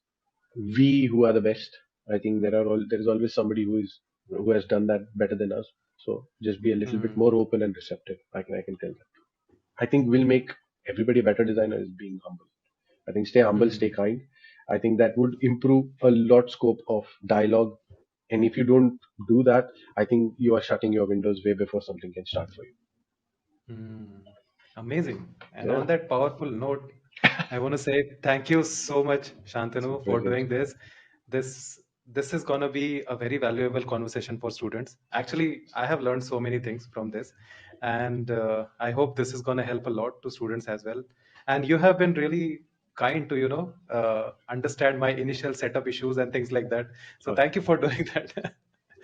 we who are the best. I think there is always somebody who has done that better than us. So just be a little bit mm, more open and receptive. I can tell that. I think will make everybody a better designer is being humble. I think stay humble, stay mm, kind. I think that would improve a lot scope of dialogue. And if you don't do that, I think you are shutting your windows way before something can start for you. mm. Amazing. And Yeah, on that powerful note, I want to say thank you so much, it's a Shantanu, for pleasure. doing this. This this is gonna be a very valuable conversation for students. Actually, I have learned so many things from this, and I hope this is gonna help a lot to students as well. And you have been really kind to understand my initial setup issues and things like that. So Uh, thank you for doing that.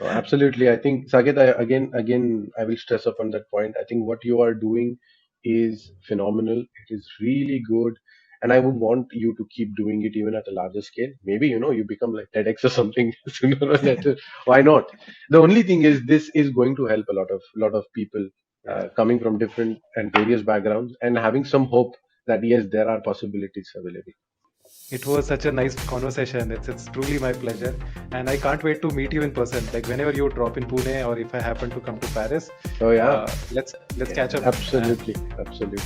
Absolutely. I think, Saket, again, I will stress upon that point. I think what you are doing is phenomenal. It is really good. And I would want you to keep doing it even at a larger scale. Maybe, you become like TEDx or something sooner or later. Why not? The only thing is this is going to help a lot of people Yeah. coming from different and various backgrounds and having some hope that yes, there are possibilities available. It was such a nice conversation. It's truly my pleasure, and I can't wait to meet you in person. Like whenever you drop in Pune, or if I happen to come to Paris, So yeah, let's yeah, catch up. And absolutely, absolutely.